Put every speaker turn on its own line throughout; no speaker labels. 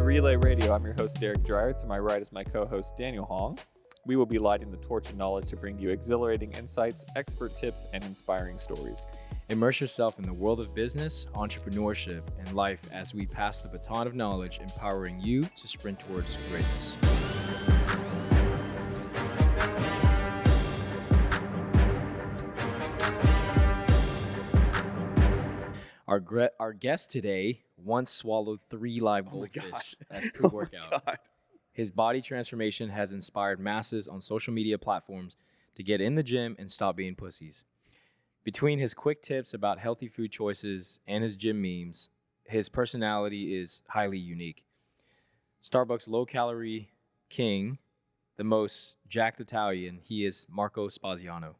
Relay Radio. I'm your host, Derek Dreyer. To my right is my co-host, Daniel Hong. We will be lighting the torch of knowledge to bring you exhilarating insights, expert tips, and inspiring stories.
Immerse yourself in the world of business, entrepreneurship, and life as we pass the baton of knowledge, empowering you to sprint towards greatness. Our guest today once swallowed 3 live goldfish as pre-workout. His body transformation has inspired masses on social media platforms to get in the gym and stop being pussies. Between his quick tips about healthy food choices and his gym memes, his personality is highly unique. Starbucks low-calorie king, the most jacked Italian, he is Marco Spaziano.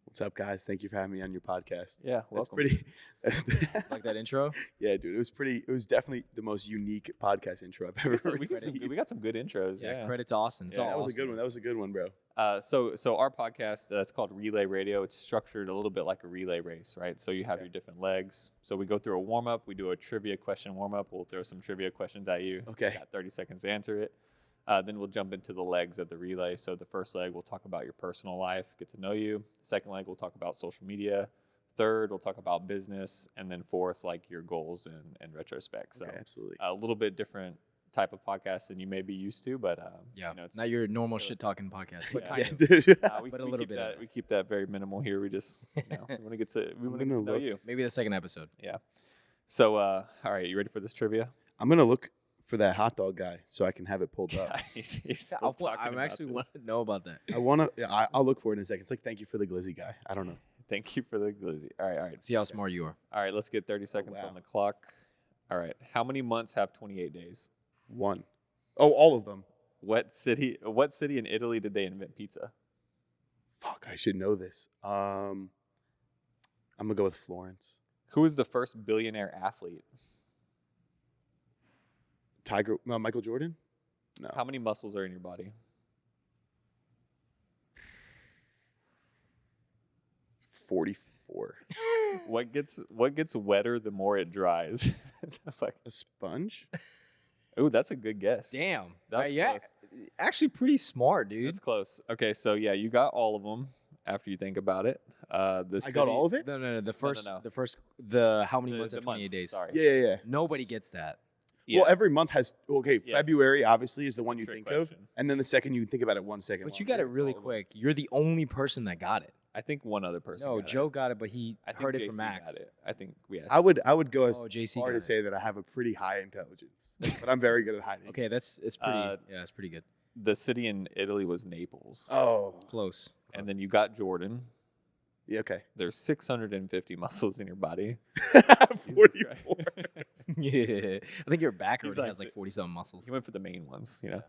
What's up, guys? Thank you for having me on your podcast.
Yeah, welcome.
That's pretty.
Like that intro?
Yeah, dude. It was definitely the most unique podcast intro I've ever
We got some good intros.
Yeah, credit to Austin. It's
Yeah,
all
That was
Austin.
a good one. That was a good one, bro.
So our podcast, it's called Relay Radio. It's structured a little bit like a relay race, right? So you have your different legs. So we go through a warm-up. We do a trivia question warm-up. We'll throw some trivia questions at you.
Okay.
You got 30 seconds to answer it. Then we'll jump into the legs of the relay. So the first leg, we'll talk about your personal life, get to know you. Second leg, we'll talk about social media. Third, we'll talk about business. And then fourth, like your goals and retrospect. So
Okay, absolutely.
a little bit different type of podcast than you may be used to, but
Yeah,
you know, it's
not your normal shit-talking podcast, but
Yeah.
kind of.
dude.
But a little
keep
bit
that,
of it.
we keep that very minimal here. We just we want to get to know
look.
you.
Maybe the second episode.
Yeah. So all right, you ready for this trivia?
I'm gonna look for that hot dog guy so I can have it pulled up.
He's still talking
I'm
about
actually
this.
want to know about that.
I wanna. Yeah, I'll look for it in a second. It's like thank you for the glizzy guy. I don't know.
Thank you for the glizzy. All right.
See how smart you are.
All right, let's get 30 seconds
wow.
on the clock. All right. How many months have 28 days?
1. Oh, all of them.
What city in Italy did they invent pizza?
Fuck, I should know this. I'm gonna go with Florence.
Who was the first billionaire athlete?
Michael Jordan. No.
How many muscles are in your body?
44.
What gets wetter the more it dries? Fuck.
A sponge.
Oh, that's a good guess.
Damn.
That's
yeah.
close.
Actually pretty smart, dude.
That's close. Okay, so yeah, you got all of them after you think about it.
I got all of it.
No. The first,
no.
how many months have 28 days?
Sorry.
Yeah.
Nobody gets that.
Yeah.
Well, every month has
Yes.
February obviously is the one you
Trick
think
question.
of, and then the second you think about it 1 second.
But you
longer,
got it
it's
really
all of them.
quick. You're the only person that got it.
I think one other person.
No,
got
Joe
it.
got it, but he
I think
heard it
JC
from Max.
got it. I think we asked.
I would go as
Oh, JC
far
got
to
it.
say that I have a pretty high intelligence, but I'm very good at hiding.
Okay, it's pretty.
Uh,
Yeah, it's pretty good.
The city in Italy was Naples,
Oh.
Close.
and then you got Jordan.
Yeah. Okay.
There's 650 muscles in your body.
44.
Yeah, I think your back
He's
already
like
has like 40-something muscles.
He went for the main ones, you know.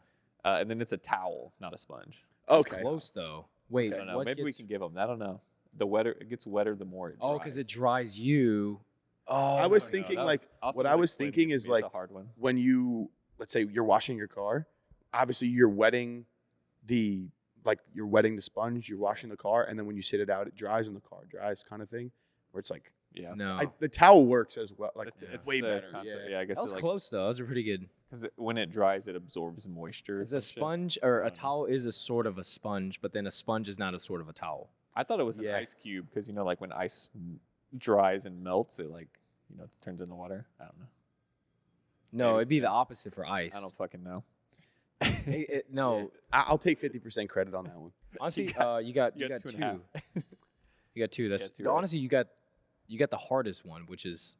And then it's a towel, not a sponge.
That's
Okay.
close though. Wait,
I don't know.
what
Maybe we
gets-
can give them. I don't know. The wetter it gets wetter, the more it dries.
Oh, because it dries you. Oh,
I was
No,
thinking
that
like
also
what I was
explaining
thinking
to
is
me. It's
like
a hard one.
when you let's say you're washing your car, obviously you're wetting the sponge, you're washing the car, and then when you sit it out, it dries and the car dries, kind of thing. Where it's like
Yeah.
No,
the towel works as well, like
It's
way
the
better.
concept.
Yeah.
I guess
that was close though. Those are pretty good.
because when it dries, it absorbs moisture. or
It's a
some shit.
sponge or
I
a
don't know.
towel is a sort of a sponge, but then a sponge is not a sort of a towel.
I thought it was an
Yeah.
ice cube because like when ice dries and melts, it turns into water. I don't know.
No,
Maybe.
it'd be the opposite for ice.
I don't fucking know.
No,
I'll take 50% credit on that one.
honestly,
You got-
you got
you got 2.5.
You got two. That's
two, right.
honestly, you got the hardest one, which is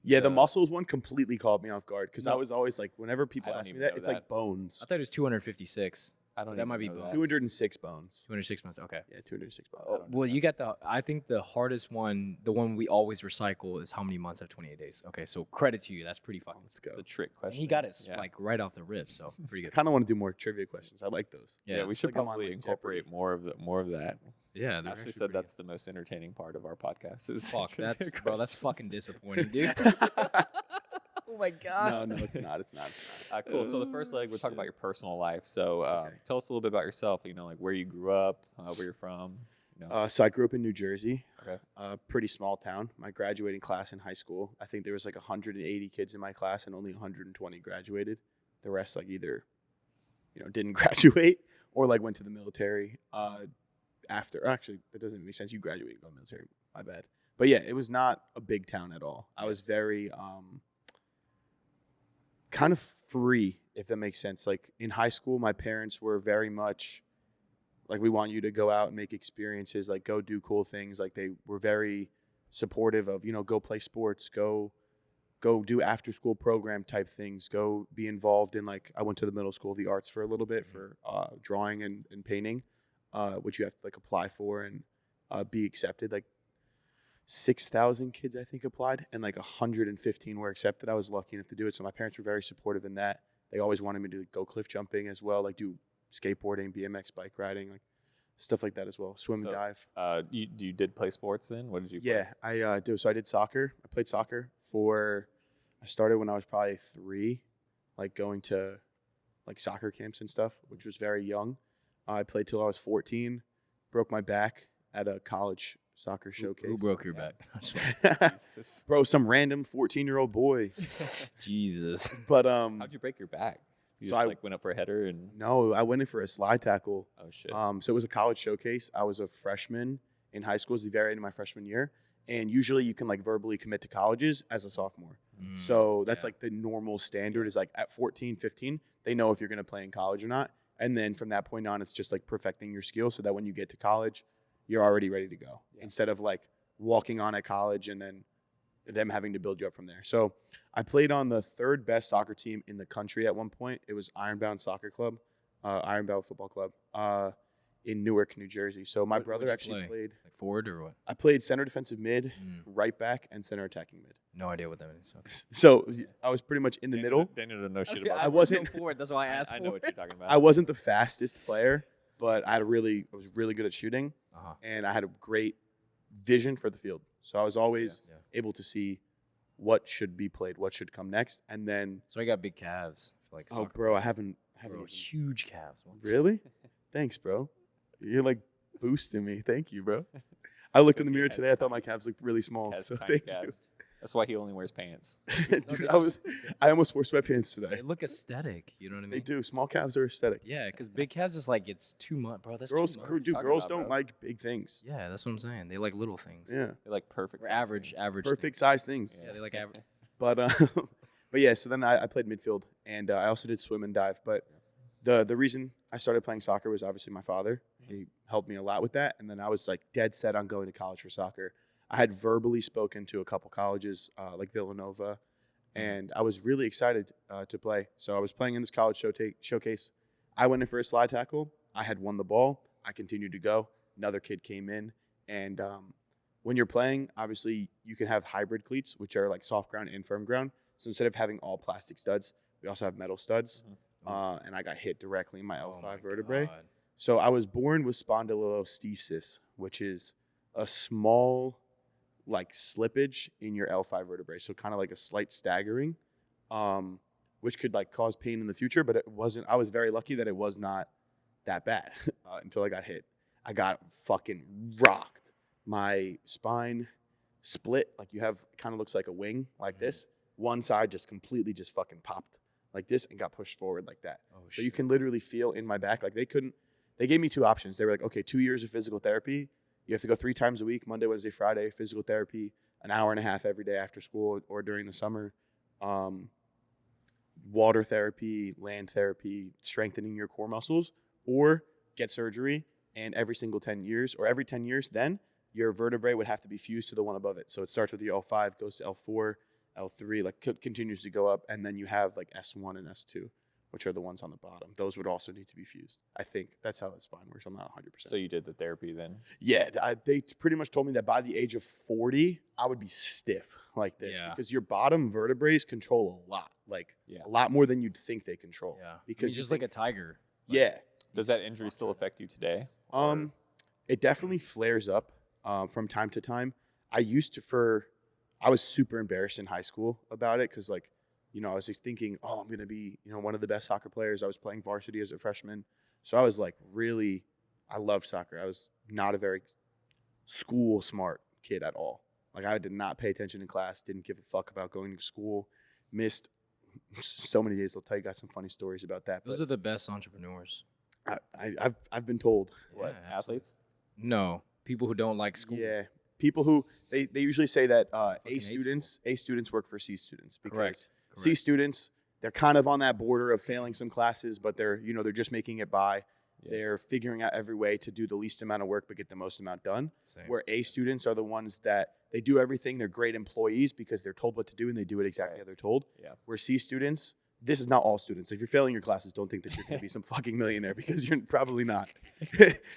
Yeah, the
The-
muscles one completely caught me off guard because I
No.
was always like, whenever people
I don't
ask me
even
that,
know
it's
that.
like bones.
I thought it was 256.
I don't.
That
even
might be
know
both.
that.
206 bones.
206 months. Okay.
Yeah, 206 bones.
don't know
Well,
that.
you got I think the hardest one, the one we always recycle, is how many months have 28 days. Okay, so credit to you. That's pretty fucking.
Let's go.
It's a trick
And
question.
he got it
Yeah.
like right off the rip, so pretty
I
good.
kind of want to do more trivia questions. I like those.
Yeah, we
it's
should
like I'm on,
probably
like,
incorporate
Jeopardy.
more of that.
Yeah, they're
Ashley
actually
said
pretty
that's the most entertaining part of our podcast. Is
good. Fuck.
trivia
That's bro. That's fucking
questions.
disappointing, dude. Oh my god.
No, it's not. It's not.
Cool. So the first leg, we're talking about your personal life. So
Okay.
tell us a little bit about yourself. Like where you grew up, where you're from. No.
So I grew up in New Jersey,
Okay.
a pretty small town. My graduating class in high school, I think there was like 180 kids in my class, and only 120 graduated. The rest like either, didn't graduate or like went to the military after. Actually, that doesn't make sense. You graduate and go military. My bad. But yeah, it was not a big town at all. I was very kind of free, if that makes sense. Like in high school, my parents were very much like, we want you to go out and make experiences, like go do cool things. Like they were very supportive of, go play sports, go do after school program type things, go be involved in, like, I went to the middle school of the arts for a little bit for drawing and painting, which you have to like apply for and be accepted. Like 6,000 kids, I think, applied, and like 115 were accepted. I was lucky enough to do it. So my parents were very supportive in that. They always wanted me to go cliff jumping as well, like do skateboarding, BMX bike riding, like stuff like that as well. Swim and dive.
You did play sports then? What did you play?
Yeah, I do. So I did soccer. I played soccer I started when I was probably 3, like going to like soccer camps and stuff, which was very young. I played till I was 14, broke my back at a college soccer showcase.
Who broke your back?
Jesus.
Bro, some random 14-year-old boy.
Jesus.
But
How'd you break your back? You
So
just
I-
like went up for a header and
no, I went in for a slide tackle.
oh shit.
So it was a college showcase. I was a freshman in high school. It was the very end of my freshman year. And usually you can like verbally commit to colleges as a sophomore. So that's like the normal standard is like at 14, 15, they know if you're going to play in college or not. And then from that point on, it's just like perfecting your skills so that when you get to college, you're already ready to go.
Yeah.
Instead of like walking on at college and then them having to build you up from there. So I played on the 3rd best soccer team in the country at one point. It was Ironbound Soccer Club, Ironbound Football Club in Newark, New Jersey. So my brother
what'd you
actually
play?
played.
Like forward or what?
I played center defensive mid, right back, and center attacking mid.
No idea what that means. Okay.
So I was pretty much in the middle.
Daniel doesn't know shit
Okay,
about
I
sports.
wasn't-
forward. That's why I asked.
I know what you're talking about.
I wasn't the fastest player, but I was really good at shooting,
Uh-huh.
and I had a great vision for the field. So I was always
Yeah.
able to see what should be played, what should come next, and then
So I got big calves. For like
oh,
soccer.
bro, I haven't
Bro,
even-
huge calves. What?
really. Thanks, bro. You're like boosting me. Thank you, bro. I looked in the
Because he
mirror
has
today. I thought my calves looked really small.
Has
So
tiny
thank
calves. That's why he only wears pants.
you, dude. I almost wore sweatpants today.
They look aesthetic. You know what I mean?
They do. Small calves are aesthetic.
Yeah, because big calves is like it's too much, bro. That's
Girls,
too much.
are you
dude,
talking
girls
about,
don't
bro?
like big things.
Yeah, that's what I'm saying. They like little things.
Yeah,
They're like perfect.
Or
size
average,
things.
average.
perfect
things.
size things.
Yeah, they like average.
But but yeah. So then I played midfield, and I also did swim and dive. But the reason I started playing soccer was obviously my father. He helped me a lot with that, and then I was like dead set on going to college for soccer. I had verbally spoken to a couple colleges like Villanova, and I was really excited to play. So I was playing in this college showcase. I went in for a slide tackle. I had won the ball. I continued to go. Another kid came in, and when you're playing, obviously you can have hybrid cleats, which are like soft ground and firm ground. So instead of having all plastic studs, we also have metal studs. And I got hit directly in my
Oh
L5
my
vertebrae.
God.
So I was born with spondylolisthesis, which is a small like slippage in your L5 vertebrae. So kind of like a slight staggering, which could like cause pain in the future, but it wasn't. I was very lucky that it was not that bad until I got hit. I got fucking rocked. My spine split. Like you have, kind of looks like a wing like this. One side just completely just fucking popped like this and got pushed forward like that.
Oh,
So you can literally feel in my back. Like they gave me 2 options. They were like, okay, 2 years of physical therapy. You have to go 3 times a week, Monday, Wednesday, Friday, physical therapy, an hour and a half every day after school or during the summer. Water therapy, land therapy, strengthening your core muscles, or get surgery. And every single 10 years or every 10 years, then your vertebrae would have to be fused to the one above it. So it starts with your L5, goes to L4, L3, like continues to go up. And then you have like S1 and S2, which are the ones on the bottom. Those would also need to be fused. I think that's how that spine works. I'm not 100%.
So you did the therapy then?
Yeah, they pretty much told me that by the age of 40, I would be stiff like this
Yeah.
because your bottom vertebrae control a lot, like
Yeah.
a lot more than you'd think they control.
Yeah.
Because
He's
you
just like a
think-
tiger.
yeah.
Does that injury still affect you today?
It definitely flares up from time to time. I was super embarrassed in high school about it because, like, you know, I was just thinking, oh, I'm going to be, you know, one of the best soccer players. I was playing varsity as a freshman. So I was like I loved soccer. I was not a very school smart kid at all. Like I did not pay attention in class, didn't give a fuck about going to school, missed so many days. I'll tell you guys some funny stories about that.
Those
But
are the best entrepreneurs.
I've been told.
What,
Yeah,
athletes?
No, people who don't like school.
Yeah. People who they usually say that
hate
A students work for C students because
Correct.
C students, they're kind of on that border of failing some classes, but they're just making it by.
Yeah.
They're figuring out every way to do the least amount of work but get the most amount done.
Same.
Where A students are the ones that they do everything. They're great employees because they're told what to do and they do it exactly
Right.
how they're told.
Yeah.
Where C students, this is not all students. If you're failing your classes, don't think that you're going to be some fucking millionaire because you're probably not.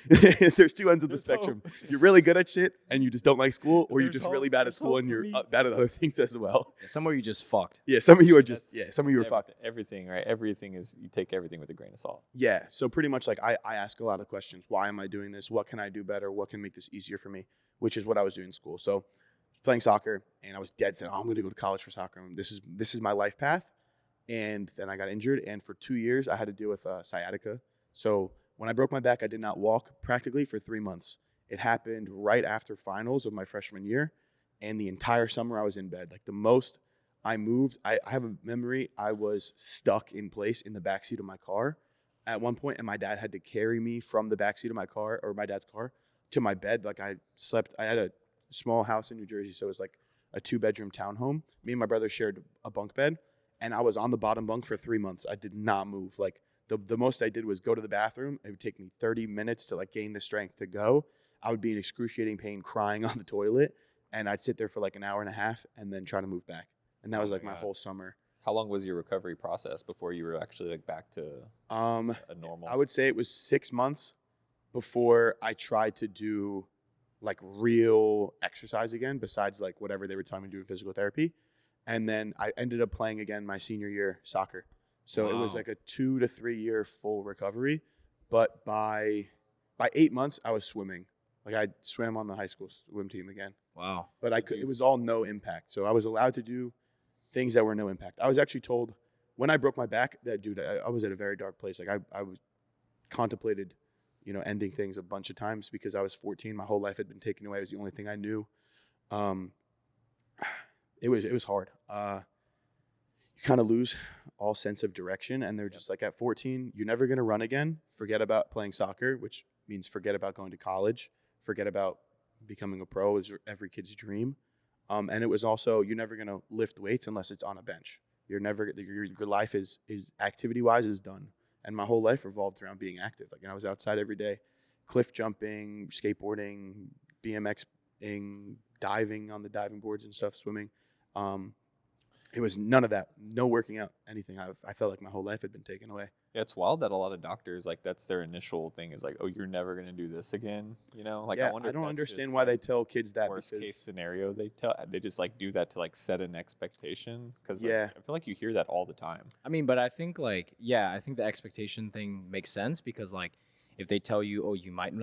There's two ends of the
There's
spectrum.
hope.
You're really good at shit and you just don't like school, or you're
There's
just really
hope.
bad at
There's
school
hope
and
for
you're
me.
bad at other things as well.
Yeah, somewhere you just fucked.
Yeah, some of you are just
That's
some of you are fucked.
Everything, right? Everything is, you take everything with a grain of salt.
Yeah. So pretty much like I ask a lot of questions. Why am I doing this? What can I do better? What can make this easier for me? Which is what I was doing in school. So I was playing soccer and I was dead set. Oh, I'm going to go to college for soccer. This is my life path. And then I got injured. And for 2 years, I had to deal with sciatica. So when I broke my back, I did not walk practically for 3 months. It happened right after finals of my freshman year. And the entire summer I was in bed. Like the most I moved, I have a memory. I was stuck in place in the backseat of my car at one point, and my dad had to carry me from the backseat of my car, or my dad's car, to my bed. Like I had a small house in New Jersey, so it was like a 2-bedroom townhome. Me and my brother shared a bunk bed, and I was on the bottom bunk for 3 months. I did not move. Like the most I did was go to the bathroom. It would take me 30 minutes to like gain the strength to go. I would be in excruciating pain, crying on the toilet, and I'd sit there for like an hour and a half and then try to move back. And that
Oh
was
my
like my
God.
whole summer.
How long was your recovery process before you were actually like back to
Um,
a normal?
I would say it was 6 months before I tried to do like real exercise again, besides like whatever they were telling me to do in physical therapy. And then I ended up playing again my senior year soccer. So it was
Wow.
like a 2 to 3 year full recovery. But by 8 months, I was swimming. Like I swam on the high school swim team again.
Wow.
But I could, it was all no impact. So I was allowed to do things that were no impact. I was actually told when I broke my back that, dude, I was at a very dark place. Like I was contemplated, ending things a bunch of times because I was 14. My whole life had been taken away. It was the only thing I knew. It was hard. You kind of lose all sense of direction. And they're just like, at 14, you're never going to run again. Forget about playing soccer, which means forget about going to college. Forget about becoming a pro is every kid's dream. And it was also, you're never going to lift weights unless it's on a bench. You're never, your life is activity wise is done. And my whole life revolved around being active. Like I was outside every day, cliff jumping, skateboarding, BMXing, diving on the diving boards and stuff, swimming. It was none of that. No working out, anything. I felt like my whole life had been taken away.
Yeah, it's wild that a lot of doctors, like, that's their initial thing is like, oh, you're never going to do this again. Like,
yeah,
I wonder
I
if
don't
that's
understand
just,
why they
like,
tell kids that.
worst
because
case scenario they just like do that to like set an expectation because
Yeah.
I feel like you hear that all the time.
I mean, but I think like, yeah, I think the expectation thing makes sense because like if they tell you, oh, you might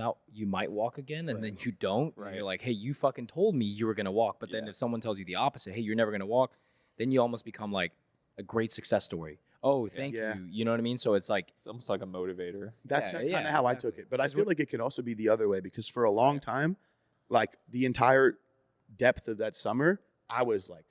walk again, and
Right.
then you don't, and
Right.
you're like, hey, you fucking told me you were gonna walk. But then
Yeah.
if someone tells you the opposite, hey, you're never gonna walk, then you almost become like a great success story. Oh, thank
Yeah.
you. You know what I mean? So it's like,
It's almost like a motivator.
that's
Yeah,
kind of
yeah,
how I
exactly.
took it. But I
That's
feel
what-
like it could also be the other way because for a long
Right.
time, like the entire depth of that summer, I was like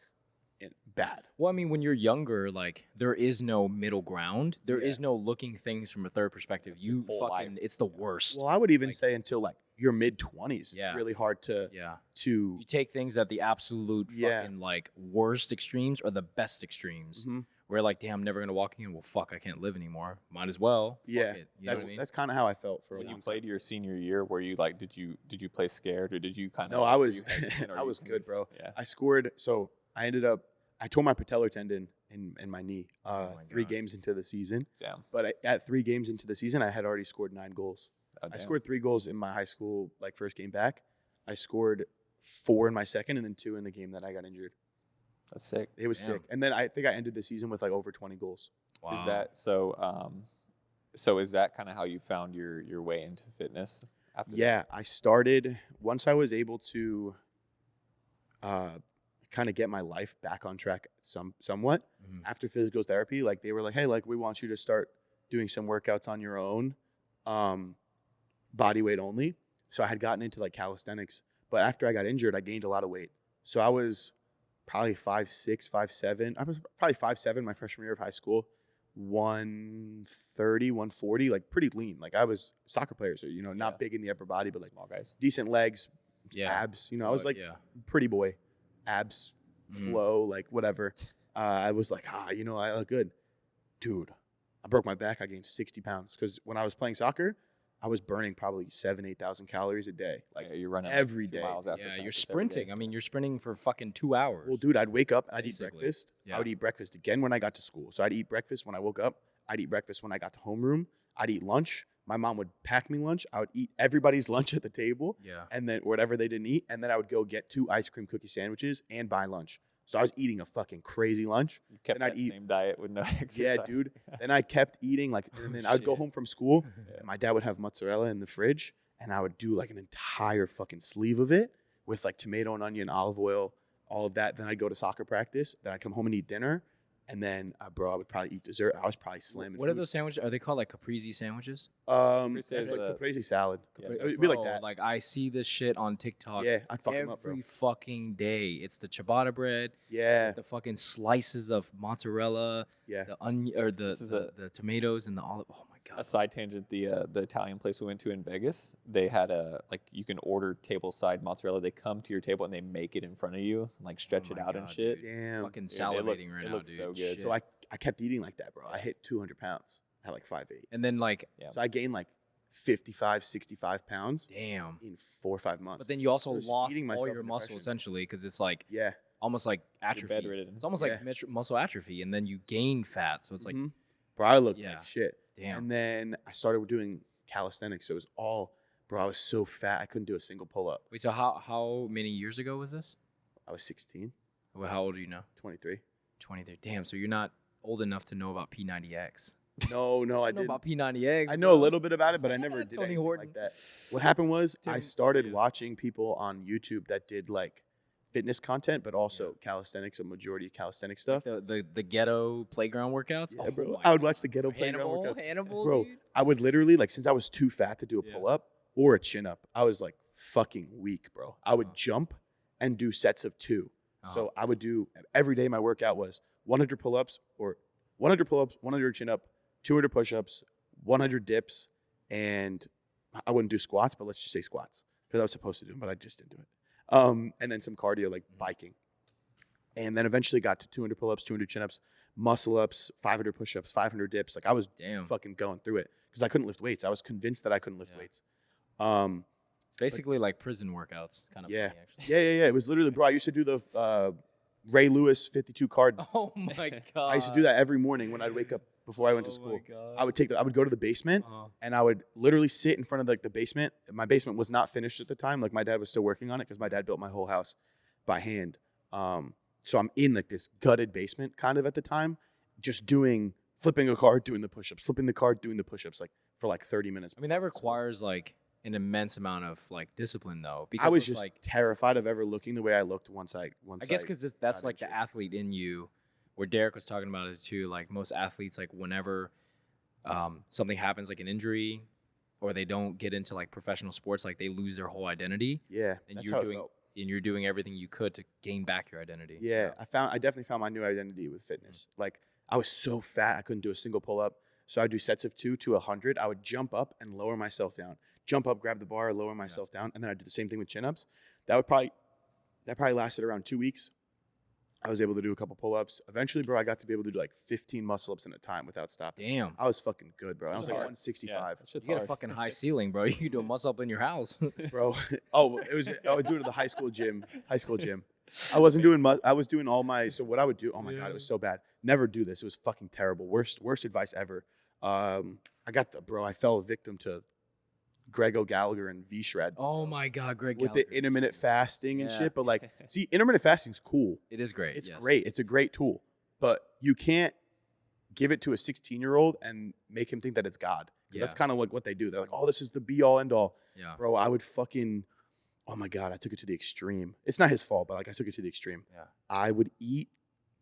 bad.
well, I mean, when you're younger, like there is no middle ground. There is
Yeah.
no looking things from a third perspective.
It's your
You
whole
fucking,
life.
it's the worst.
Well, I would even
Like-
say until like your mid 20s,
Yeah.
it's really hard to
Yeah.
to
You take things at the absolute
Yeah.
fucking like worst extremes or the best extremes.
Mhm.
Where like, damn, I'm never gonna walk again. Well, fuck, I can't live anymore. Might as well. Fuck
Yeah,
it. You know what I mean?
that's kind of how I felt for a
When
long
you played
time.
your senior year, were you like, did you play scared or did you kind of?
No, I was I was good, bro.
Yeah.
I scored. So I tore my patellar tendon in my knee
Oh my
3
God.
games into the season.
Damn.
But at 3 games into the season, I had already scored 9 goals.
Oh,
I
damn.
scored 3 goals in my high school first game back. I scored 4 in my second and then 2 in the game that I got injured.
That's sick.
It was
Damn.
sick. And then I think I ended the season with like over 20 goals.
Wow.
Is that so? So is that kind of how you found your way into fitness? After that?
Yeah, I started once I was able to kind of get my life back on track somewhat
Mhm.
after physical therapy. Like they were like, hey, like we want you to start doing some workouts on your own, body weight only. So I had gotten into like calisthenics, But after I got injured, I gained a lot of weight. So I was probably 5'6", 5'7". I was probably 5'7" my freshman year of high school. 130, 140, like pretty lean. Like I was soccer players, so not big in the upper body, but like
Small guys.
decent legs,
Yeah.
abs. I was like
yeah.
pretty boy, abs,
Mhm.
flow, like whatever. I was like, I look good, dude. I broke my back. I gained 60 pounds because when I was playing soccer, I was burning probably 8,000 calories a day, like
you're running
every
2
day.
miles after
Yeah, you're
practice every day.
sprinting. I mean, you're sprinting for fucking 2 hours.
Well, dude, I'd wake up, I'd eat
Basically.
breakfast.
Yeah.
I would eat breakfast again when I got to school. So I'd eat breakfast when I woke up. I'd eat breakfast when I got to homeroom. I'd eat lunch. My mom would pack me lunch. I would eat everybody's lunch at the table,
Yeah.
and then whatever they didn't eat, and then I would go get 2 ice cream cookie sandwiches and buy lunch. So I was eating a fucking crazy lunch.
You kept
Then I'd
that
eat-
same diet with no exercise.
Yeah, dude. Then I kept eating and then I'd go
shit.
home from school,
Yeah.
and my dad would have mozzarella in the fridge, and I would do like an entire fucking sleeve of it with like tomato and onion, olive oil, all of that. Then I'd go to soccer practice. Then I'd come home and eat dinner, and then I would probably eat dessert. I was probably slamming.
What are
food.
those sandwiches? Are they called like caprese sandwiches?
Caprese
It's
is
like
a-
caprese salad.
Yeah,
It'd be like
Bro,
that.
Like I see this shit on TikTok.
Yeah, I'd fuck them up, bro.
every fucking day. It's the ciabatta bread,
Yeah,
the fucking slices of mozzarella,
yeah.
the onion or the
This is
the tomatoes and the olive. Oh my
A
god.
side tangent: the Italian place we went to in Vegas, they had you can order table side mozzarella. They come to your table and they make it in front of you, like stretch
Oh
it
my
out and
God,
shit.
dude.
Damn.
Fucking
It
salivating
looked-
right
it
now,
looked
dude.
so good.
Shit.
So I kept eating like that, bro. I hit 200 pounds at like 5'8".
and then like,
Yeah.
So I gained like 55, 65 pounds
damn.
in 4 or 5 months.
But then you also
I was
lost
eating
all
myself
your
in
muscle
depression.
essentially because it's like
yeah.
almost like atrophy.
bedridden.
It's almost
Yeah.
like muscle atrophy, and then you gain fat. So it's like,
Mhm. Bro, I looked
Yeah.
like shit.
damn.
And then I started doing calisthenics. So it was all, bro, I was so fat. I couldn't do a single pull up.
Wait, so how many years ago was this?
I was 16,
Well, how old are you now?
23.
23. Damn. So you're not old enough to know about P90X.
No, I
know
didn't.
about P90X.
I know a
bro.
little bit about it, but I never did
Tony
anything
Horton.
like that. What happened was I
Tim-
started
yeah.
watching people on YouTube that did like fitness content, but also calisthenics, a majority of calisthenic stuff.
The ghetto playground workouts.
Yeah,
Oh
bro.
my
I would watch
God,
the ghetto
bro.
playground
Hannibal,
workouts.
Hannibal,
Bro,
dude.
I would literally, like, since I was too fat to do a
Yeah.
pull up or a chin up, I was like fucking weak, bro. I would
Uh-huh.
jump and do sets of 2.
Uh-huh.
So I would do every day. My workout was 100 pull ups or 100 pull ups, 100 chin up, 200 push ups, 100 dips, and I wouldn't do squats, but let's just say squats because I was supposed to do them, but I just didn't do it. And then some cardio like biking. And then eventually got to 200 pull ups, 200 chin ups, muscle ups, 500 push ups, 500 dips. Like I was
Damn.
fucking going through it because I couldn't lift weights. I was convinced that I couldn't lift
Yeah.
weights.
It's basically like prison workouts. Kind of
Yeah.
funny, actually.
Yeah. It was literally, bro. I used to do the Ray Lewis 52 card.
Oh my god.
I used to do that every morning when I'd wake up before I went to school. I would go to the basement and I would literally sit in front of like the basement. My basement was not finished at the time. Like my dad was still working on it because my dad built my whole house by hand. So I'm in like this gutted basement kind of at the time, just flipping a card, doing the push-ups, flipping the card, doing the push-ups like for like 30 minutes.
I mean, that requires like an immense amount of like discipline, though. Because
I was
it's
just
like,
terrified of ever looking the way I looked once
I guess because that's
got
like the
injured.
athlete in you, where Derek was talking about it too. Like most athletes, like whenever something happens, like an injury, or they don't get into like professional sports, like they lose their whole identity,
yeah,
and
that's
you're
how it
doing
felt.
and you're doing everything you could to gain back your identity.
Yeah, I definitely found my new identity with fitness. Like I was so fat I couldn't do a single pull up. So I'd do sets of 2 to 100. I would jump up and lower myself down. Jump up, grab the bar, lower myself down, and then I'd do the same thing with chin ups. That probably lasted around 2 weeks. I was able to do a couple pull ups. Eventually, bro, I got to be able to do like 15 muscle ups in a time without stopping.
Damn.
I was fucking good, bro. I was like
hard.
165,
that shit's
You get a
hard.
fucking high ceiling, bro. You can do a muscle up in your house.
bro. Oh, I would do it at the high school gym. I wasn't doing much. I was doing all my. So what I would do? Oh my god, it was so bad. Never do this. It was fucking terrible. Worst advice ever. I fell victim to Greg O'Gallagher and V shreds
Oh my God, Greg.
with
Gallagher.
the intermittent fasting and
Yeah.
shit. But like, see, intermittent fasting's cool.
It is great.
It's
yes.
great. It's a great tool. But you can't give it to a 16-year-old and make him think that it's God. 'Cause that's
Yeah.
kind of like what they do. They're like, oh, this is the be all end all.
Yeah.
Bro, I would fucking, oh my God, I took it to the extreme. It's not his fault, but like I took it to the extreme.
Yeah.
I would eat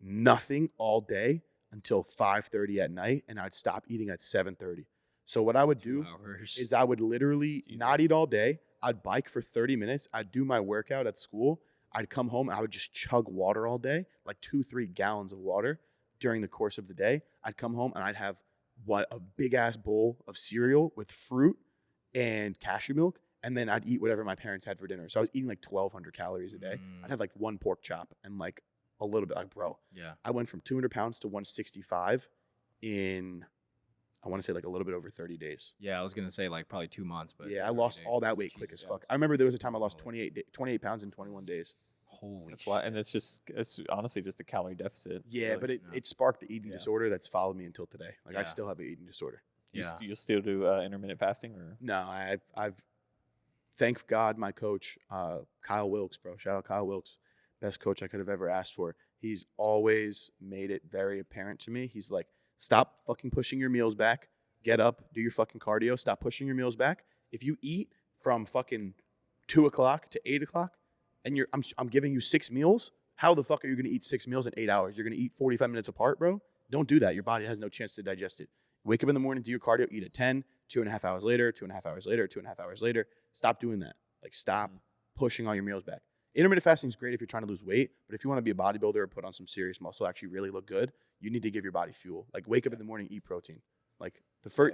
nothing all day until 5:30 at night, and I'd stop eating at 7:30. So what I would
2
do
hours.
is I would literally
Jesus.
not eat all day. I'd bike for 30 minutes. I'd do my workout at school. I'd come home and I would just chug water all day, like 2-3 gallons of water during the course of the day. I'd come home and I'd have a big ass bowl of cereal with fruit and cashew milk. And then I'd eat whatever my parents had for dinner. So I was eating like 1,200 calories a day. I'd have like one pork chop and like a little bit. Like, bro,
Yeah.
I went from 200 pounds to 165 in, I want to say like a little bit over 30 days.
Yeah, I was gonna say like probably 2 months, but
Yeah, I
30
lost
days.
all that weight quick as
Jesus.
fuck. I remember there was a time I lost
Holy.
28 pounds in 21 days.
Holy.
That's why, and it's honestly just a calorie deficit.
Yeah,
really.
but
Yeah.
it sparked the eating
Yeah.
disorder that's followed me until today. Like I
Yeah.
still have an eating disorder.
Yeah.
You still do intermittent fasting, or
No, I've thank God my coach, Kyle Wilkes, bro. Shout out Kyle Wilkes, best coach I could have ever asked for. He's always made it very apparent to me. He's like, stop fucking pushing your meals back. Get up, do your fucking cardio. Stop pushing your meals back. If you eat from fucking 2 o'clock to 8 o'clock, and I'm giving you 6 meals, how the fuck are you gonna eat 6 meals in 8 hours? You're gonna eat 45 minutes apart, bro. Don't do that. Your body has no chance to digest it. Wake up in the morning, do your cardio, eat at 10, 2.5 hours later, 2.5 hours later, 2.5 hours later. Stop doing that. Like, stop pushing all your meals back. Intermittent fasting is great if you're trying to lose weight, but if you want to be a bodybuilder or put on some serious muscle, actually really look good, you need to give your body fuel. Like, wake up in the morning, eat protein. Like,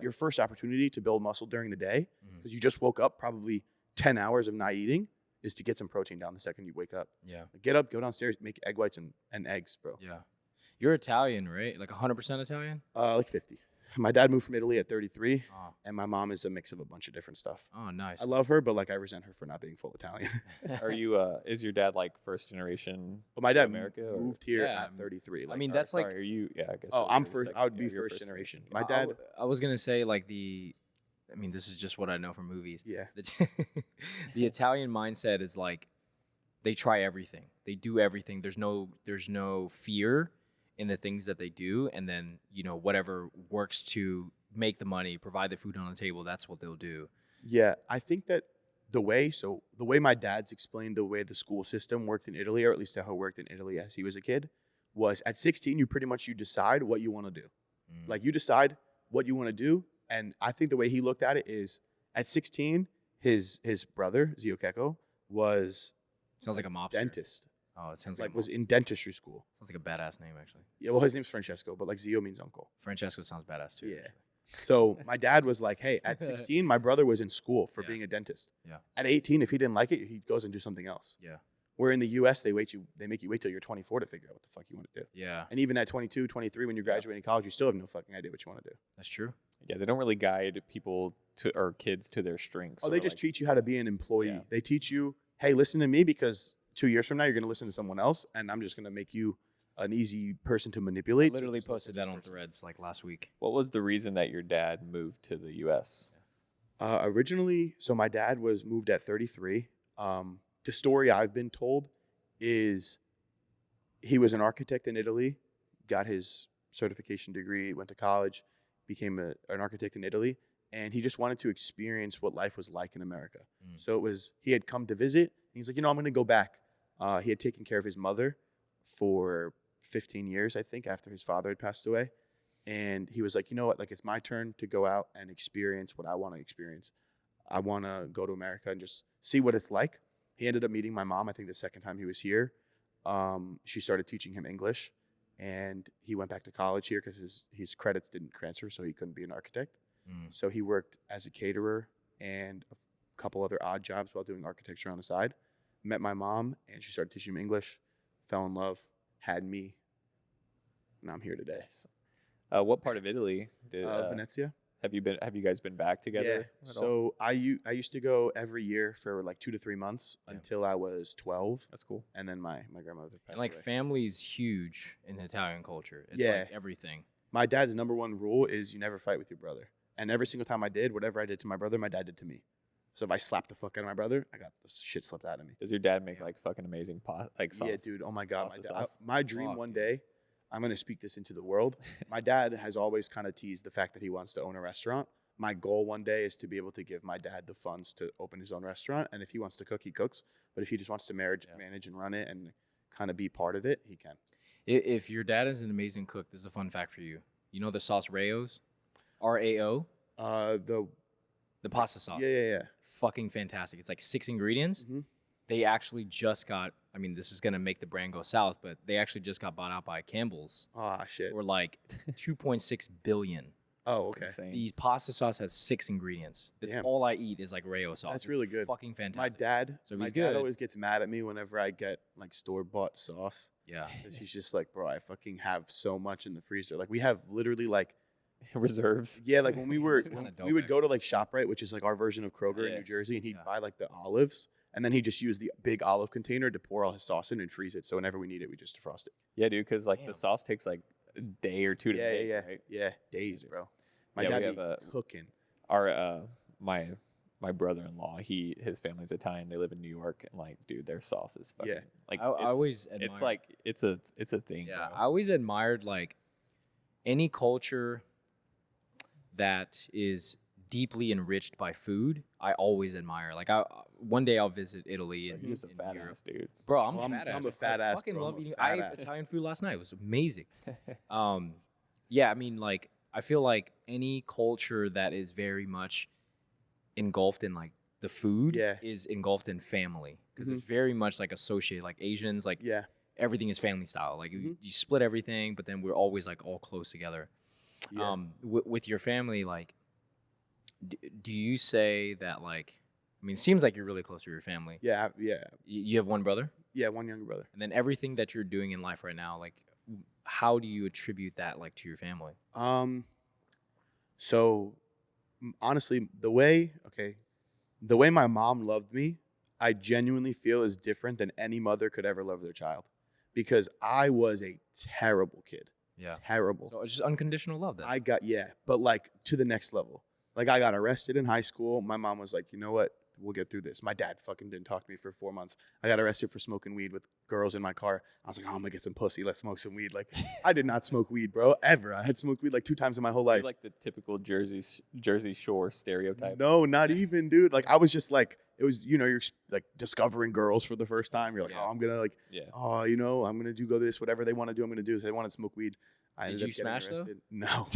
your first opportunity to build muscle during the day, because you just woke up, probably 10 hours of not eating, is to get some protein down the second you wake up.
Yeah.
Like, get up, go downstairs, make egg whites and eggs, bro.
Yeah. You're Italian, right? Like 100% Italian?
Like 50. My dad moved from Italy at 33,
Oh,
and my mom is a mix of a bunch of different stuff.
oh nice.
I love her, but like I resent her for not being full Italian.
are you? Is your dad like first generation?
But my
to
dad
America, or-
moved here
Yeah,
at 33. Like,
mean,
or,
that's like-
sorry, are you? Yeah, I guess.
Oh,
so
I'm
you're
first.
second-
I would
yeah,
be
you're
first generation.
Yeah.
My dad.
I was gonna say like I mean, this is just what I know from movies.
Yeah.
The Italian mindset is like they try everything. They do everything. There's no fear in the things that they do, and then whatever works to make the money, provide the food on the table, that's what they'll do.
Yeah, I think that the way my dad's explained the way the school system worked in Italy, or at least how it worked in Italy as he was a kid, was at 16 you decide what you want to do. Like you decide what you want to do, and I think the way he looked at it is at 16 his brother Zio Keko was
Sounds like a mobster.
dentist.
Oh, it sounds
Like
like
was in dentistry school.
sounds like a badass name actually.
Yeah, well his name's Francesco, but like Zio means uncle.
Francesco sounds badass too.
Yeah.
actually.
So my dad was like, hey, at 16, my brother was in school for
Yeah.
being a dentist.
Yeah.
At 18, if he didn't like it, he goes and do something else.
Yeah.
Where in the US, they make you wait till you're 24 to figure out what the fuck you want to do.
Yeah,
And even at 22, 23, when you're graduating college, you still have no fucking idea what you want to do.
that's true.
Yeah, they don't really guide people or kids to their strengths.
Oh,
or,
they just
like,
teach you how to be an employee.
Yeah.
They teach you, hey, listen to me because 2 years from now you're going to listen to someone else, and I'm just going to make you an easy person to
I
manipulate.
literally
Just listen
posted
to
that
the
on
person.
Threads like last week.
What was the reason that your dad moved to the U.S.?
Originally, so my dad was moved at 33. The story I've been told is he was an architect in Italy, got his certification degree, went to college, became an architect in Italy, and he just wanted to experience what life was like in America. So he had come to visit. And he's like, I'm going to go back. He had taken care of his mother for 15 years, I think, after his father had passed away. And he was like, you know what? Like, it's my turn to go out and experience what I want to experience. I want to go to America and just see what it's like. He ended up meeting my mom, I think, the second time he was here. She started teaching him English, and he went back to college here because his credits didn't transfer, so he couldn't be an architect. So he worked as a caterer and a couple other odd jobs while doing architecture on the side. Met my mom, and she started teaching him English, fell in love, had me, and I'm here today.
What part of Italy did
Venezia.
have you guys been back together?
Yeah.
at all?
So I used to go every year for like 2 to 3 months
Yeah.
until I was 12,
That's cool.
and then my grandmother passed
And like
away.
family's huge in Italian culture. It's
Yeah.
like everything.
My dad's number one rule is you never fight with your brother. And every single time I did, whatever I did to my brother, my dad did to me. So if I slapped the fuck out of my brother, I got the shit slapped out of me.
Does your dad make like fucking amazing pot like sauce?
Yeah, dude. Oh my god,
Pasta
my dad.
sauce?
My dream
Fuck,
one
dude.
day, I'm gonna speak this into the world. My dad has always kind of teased the fact that he wants to own a restaurant. My goal one day is to be able to give my dad the funds to open his own restaurant. And if he wants to cook, he cooks. But if he just wants to manage and run it and kind of be part of it, he can.
If your dad is an amazing cook, this is a fun fact for you. You know the sauce Rao's? RAO? The pasta sauce.
Yeah.
Fucking fantastic. It's like 6 ingredients.
Mhm.
They actually just got, I mean, this is going to make the brand go south, but they actually just got bought out by Campbell's
Ah, shit.
for like 2.6 billion.
Oh,
It's
okay.
insane.
The pasta sauce has 6 ingredients. That's
Damn.
all I eat is like Rayo sauce.
That's
It's
really good.
Fucking
My
fantastic.
dad,
So
my
he's
dad
good.
always gets mad at me whenever I get like store-bought sauce.
Yeah.
'Cause he's just like, bro, I fucking have so much in the freezer. Like we have literally like,
Reserves.
yeah, like when we were,
It's kinda dope,
we would go to like ShopRite, which is like our version of Kroger in
Yeah.
New Jersey, and he'd
Yeah.
buy like the olives, and then he'd just use the big olive container to pour all his sauce in and freeze it. So whenever we need it, we just defrost it.
Yeah, dude, because like
Damn.
the sauce takes like a day or two to
Yeah,
make,
yeah,
right?
yeah. Days, bro. My
Yeah, we
dad
have
be
a-
cooking.
Our my brother-in-law, his family's Italian. They live in New York, and like, dude, their sauce is fucking
Yeah.
like
I
it's-
always
it's
admire-
like it's a thing.
Yeah,
bro.
I always admired like any culture that is deeply enriched by food. I always admire. Like, one day I'll visit Italy and
You're just a
in
fat
Europe.
ass dude.
Bro, I'm
Well,
fat ass.
I'm a
bro.
fat
I
ass,
fucking
bro.
love
I'm a
eating.
fat
I ate
ass.
Italian food last night. It was amazing. Yeah, I mean, like, I feel like any culture that is very much engulfed in like the food
Yeah.
is engulfed in family because
Mhm.
it's very much like associated. Like Asians, like
Yeah.
everything is family style. Like
Mhm.
you split everything, but then we're always like all close together.
Yeah.
With your family, like, do you say that like? I mean, it seems like you're really close to your family.
Yeah. Yeah.
You have one brother,
Yeah. One younger brother.
and then everything that you're doing in life right now, like, how do you attribute that like to your family?
So honestly, the way my mom loved me, I genuinely feel is different than any mother could ever love their child, because I was a terrible kid.
Yeah.
Terrible.
So it's just unconditional love. Then.
But like to the next level. Like I got arrested in high school. My mom was like, you know what? We'll get through this. My dad fucking didn't talk to me for 4 months. I got arrested for smoking weed with girls in my car. I was like, oh, I'm gonna get some pussy. Let's smoke some weed. Like I did not smoke weed, bro, ever. I had smoked weed like 2 times in my whole
You're
life.
like the typical Jersey Shore stereotype.
No, not even, dude. Like I was just like, it was, you're like discovering girls for the first time. You're like,
Yeah.
oh, I'm gonna like,
Yeah.
oh, I'm gonna go this, whatever they want to do, I'm gonna do. So they want to smoke weed. I
Did
ended
you
up getting
smash, though?
arrested. No.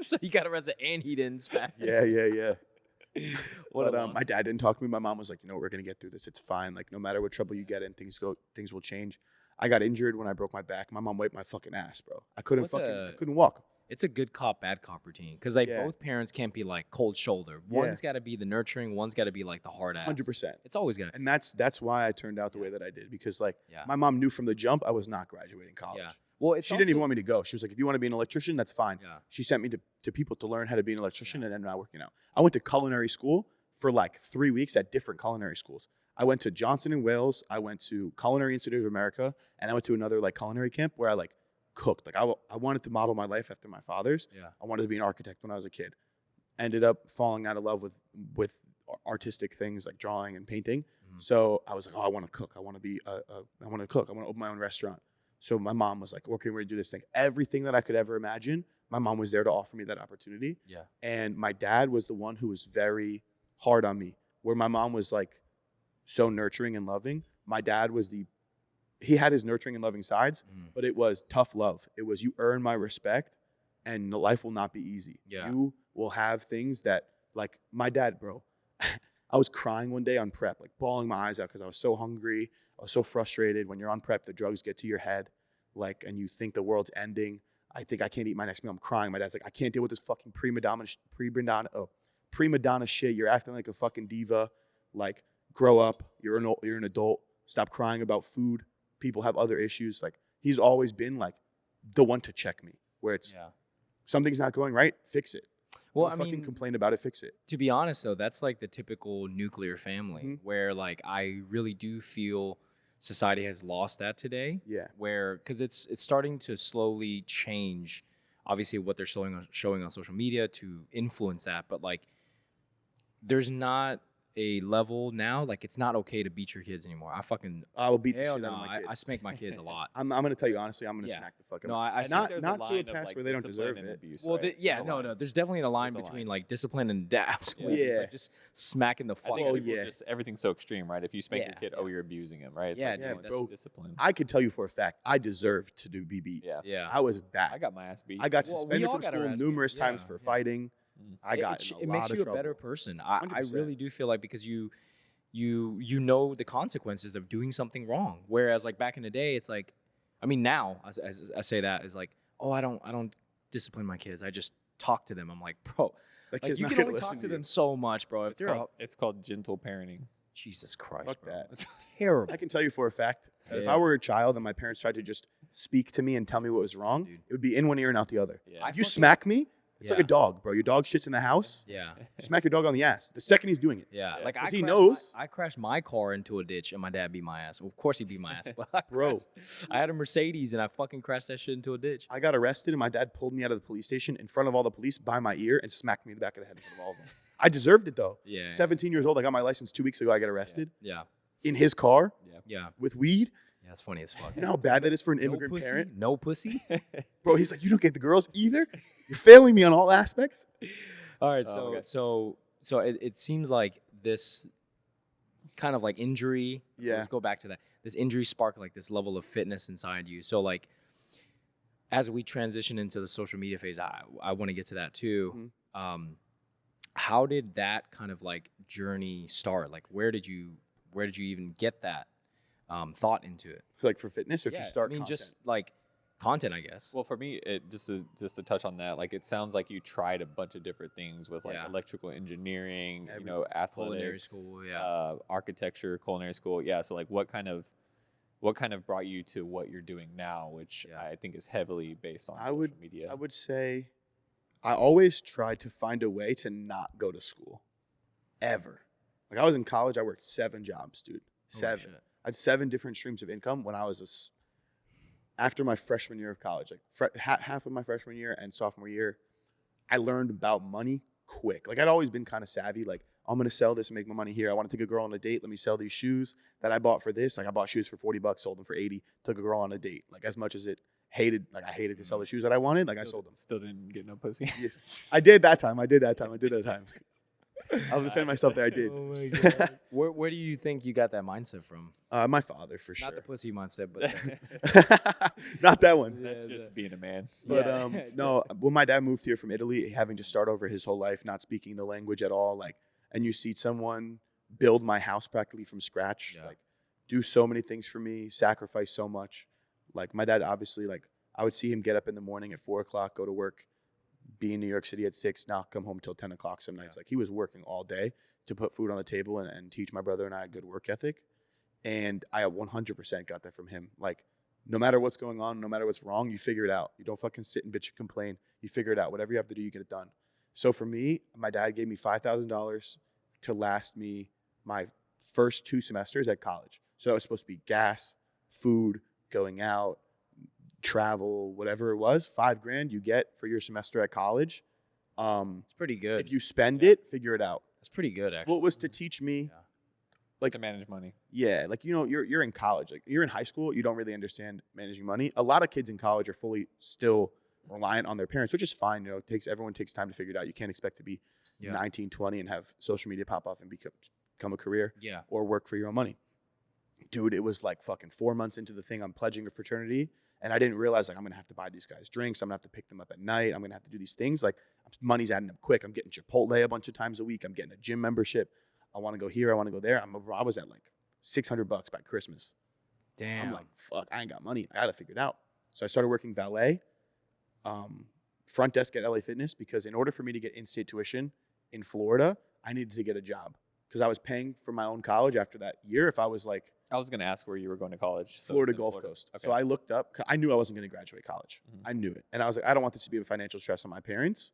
So you got arrested and he didn't smash.
yeah.
What a
But
loss.
my dad didn't talk to me. My mom was like, we're gonna get through this. It's fine. Like no matter what trouble you get in, things will change. I got injured when I broke my back. My mom wiped my fucking ass, bro. I couldn't I couldn't walk.
It's a good cop, bad cop routine because like
Yeah.
both parents can't be like cold shoulder.
Yeah.
One's got to be the nurturing. One's got to be like the hard ass.
100%.
It's always got.
And that's why I turned out the way that I did, because like
Yeah.
my mom knew from the jump I was not graduating college.
Yeah. Well, it's
She didn't even
also-
want me to go. She was like, if you want to be an electrician, that's fine.
Yeah.
She sent me to people to learn how to be an electrician, and ended up not working out. I went to culinary school for like 3 weeks at different culinary schools. I went to Johnson and Wales. I went to Culinary Institute of America, and I went to another like culinary camp where I like cooked. Like I wanted to model my life after my father's.
Yeah.
I wanted to be an architect when I was a kid. Ended up falling out of love with artistic things like drawing and painting.
Mhm.
So I was like, oh, I want to cook. I want to be I want to cook. I want to open my own restaurant. So my mom was like, okay, we're gonna do this thing. Everything that I could ever imagine, my mom was there to offer me that opportunity.
Yeah.
And my dad was the one who was very hard on me. Where my mom was like so nurturing and loving, my dad was he had his nurturing and loving sides,
Mhm.
but it was tough love. It was, you earn my respect, and life will not be easy.
Yeah.
You will have things that, like my dad, bro. I was crying one day on prep, like bawling my eyes out because I was so hungry. I was so frustrated. When you're on prep, the drugs get to your head, like, and you think the world's ending. I think I can't eat my next meal. I'm crying. My dad's like, I can't deal with this fucking prima donna shit. You're acting like a fucking diva. Like, grow up. You're an adult. Stop crying about food. People have other issues. Like, he's always been like the one to check me. Where it's
Yeah.
something's not going right, fix it.
Well,
Don't
I
fucking
mean,
complain about it, fix it.
to be honest though, that's like the typical nuclear family
Mhm.
where like I really do feel society has lost that today.
Yeah.
Where because it's starting to slowly change. Obviously, what they're showing on social media to influence that, but like there's not a level now. Like it's not okay to beat your kids anymore.
I will beat the
Hell
shit
no,
out of my kids.
I spank my kids a lot.
I'm gonna tell you honestly, I'm gonna
Yeah.
smack the fuck out.
No,
of
I
them.
smack-
There's
not to a
line of,
pass
like,
where they don't
discipline
deserve
and
it.
abuse,
Well,
right?
yeah,
There's a
no,
line.
no. There's definitely a line
There's a
between
line.
like discipline and dabs.
Yeah.
Where it's
Yeah.
like just smacking the
I
fuck.
think
Oh,
people
yeah.
just everything's so extreme, right? If you spank your
Yeah,
kid,
yeah.
oh, you're abusing him, right? It's
Yeah,
like,
dude,
no,
that's-
it's discipline.
I can tell you for a fact, I deserved to be beat.
Yeah.
Yeah.
I was bad.
I got my ass beat.
I got
Well, we
suspended
all
from
got
school
arrested.
numerous times
Yeah,
for
yeah.
fighting. I got in a
it
lot
makes
of
you a
trouble.
better person. I
100%.
really do feel like because you know the consequences of doing something wrong. Whereas like back in the day, it's like, I mean now as I say that is like, oh I don't discipline my kids. I just talk to them. I'm like, bro,
That
like
kid's
you
not
can
gonna
only
listen
talk to
you.
them so much, bro. If
It's
they're
called, it's called gentle parenting.
Jesus Christ,
Fuck
bro.
that.
It's terrible.
I can tell you for a fact that if
Yeah.
I were a child and my parents tried to just speak to me and tell me what was wrong,
Dude.
it would be in one ear and out the other.
Yeah.
I
If you
fucking-
smack me, it's like
Yeah.
a dog, bro. Your dog shits in the house.
Yeah.
Smack your dog on the ass the second he's doing it.
Yeah,
Yeah.
like
'Cause
I
he
crashed
knows.
I crashed my car into a ditch and my dad beat my ass. Well, of course he beat my ass, but I
Bro.
I had a Mercedes and I fucking crashed that shit into a ditch.
I got arrested and my dad pulled me out of the police station in front of all the police by my ear and smacked me in the back of the head in front of all of them. I deserved it though.
Yeah.
17 years old. I got my license 2 weeks ago. I got arrested
Yeah.
in his car
Yeah.
with weed.
Yeah, it's funny as fuck.
You know how bad that is for an
No
immigrant
pussy?
parent?
No pussy?
Bro, he's like, you don't get the girls either? You're failing me on all aspects?
All right,
Oh, okay.
so it seems like this kind of like injury.
Yeah.
Let's go back to that. This injury sparked like this level of fitness inside you. So like, as we transition into the social media phase, I want to get to that too. How did that kind of like journey start? Like, where did you even get that thought into it?
Like for fitness or to start
I mean,
content?
just like content, I guess.
Well, for me, it just to touch on that, like it sounds like you tried a bunch of different things with like
Yeah.
electrical engineering,
Everything.
athletics,
Culinary school, yeah.
architecture, culinary school, yeah. So like, what kind of brought you to what you're doing now, which
Yeah.
I think is heavily based on
I
social
would-
media.
I would say I always tried to find a way to not go to school. Ever. Like I was in college, I worked 7 jobs, dude.
Holy
7.
shit.
I had 7 different streams of income when I was after my freshman year of college. Like half of my freshman year and sophomore year, I learned about money quick. Like I'd always been kind of savvy. Like I'm gonna sell this and make my money here. I want to take a girl on a date. Let me sell these shoes that I bought for this. Like I bought shoes for $40, sold them for 80. Took a girl on a date. Like as much as I hated to sell the shoes that I wanted. Like I sold them.
Still didn't get no pussy.
Yes, I did that time. I did that time. I'll defend myself there. I did.
Oh my god. where do you think you got that mindset from?
My father for
Not the
sure.
pussy mindset, but the,
Not that one.
That's
Yeah,
just being a man.
But
Yeah.
no, when my dad moved here from Italy, having to start over his whole life, not speaking the language at all, like, and you see someone build my house practically from scratch,
Yeah.
like, do so many things for me, sacrifice so much. Like my dad, obviously, like I would see him get up in the morning at 4:00, go to work, be in New York City at 6, not come home till 10 o'clock some nights. Like he was working all day to put food on the table and teach my brother and I a good work ethic. And I 100% got that from him. Like, no matter what's going on, no matter what's wrong, you figure it out. You don't fucking sit and bitch and complain. You figure it out. Whatever you have to do, you get it done. So for me, my dad gave me $5,000 to last me my first 2 semesters at college. So that was supposed to be gas, food, going out, travel, whatever it was. $5,000 you get for your semester at college.
it's pretty good.
If you spend it, figure it out.
That's pretty good, actually.
Well, it was to teach me.
Yeah.
Like
to manage money.
Yeah, like you're in college, like you're in high school, you don't really understand managing money. A lot of kids in college are fully still reliant on their parents, which is fine. Everyone takes time to figure it out. You can't expect to be
Yeah.
19, 20 and have social media pop off and become a career
Yeah.
or work for your own money. Dude, it was like fucking 4 months into the thing. I'm pledging a fraternity, and I didn't realize like I'm gonna have to buy these guys drinks. I'm gonna have to pick them up at night. I'm gonna have to do these things. Like money's adding up quick. I'm getting Chipotle a bunch of times a week. I'm getting a gym membership. I want to go here. I want to go there. I was at like $600 by Christmas.
Damn.
I'm like, fuck, I ain't got money. I got to figure it out. So I started working valet, front desk at LA Fitness, because in order for me to get in-state tuition in Florida, I needed to get a job because I was paying for my own college after that year. If I was like
I was gonna ask where you were going to college. So
Florida
it's in
Gulf
Florida.
Coast.
Okay.
So I looked up. I knew I wasn't going to graduate college.
Mhm.
I knew it. And I was like, I don't want this to be a financial stress on my parents.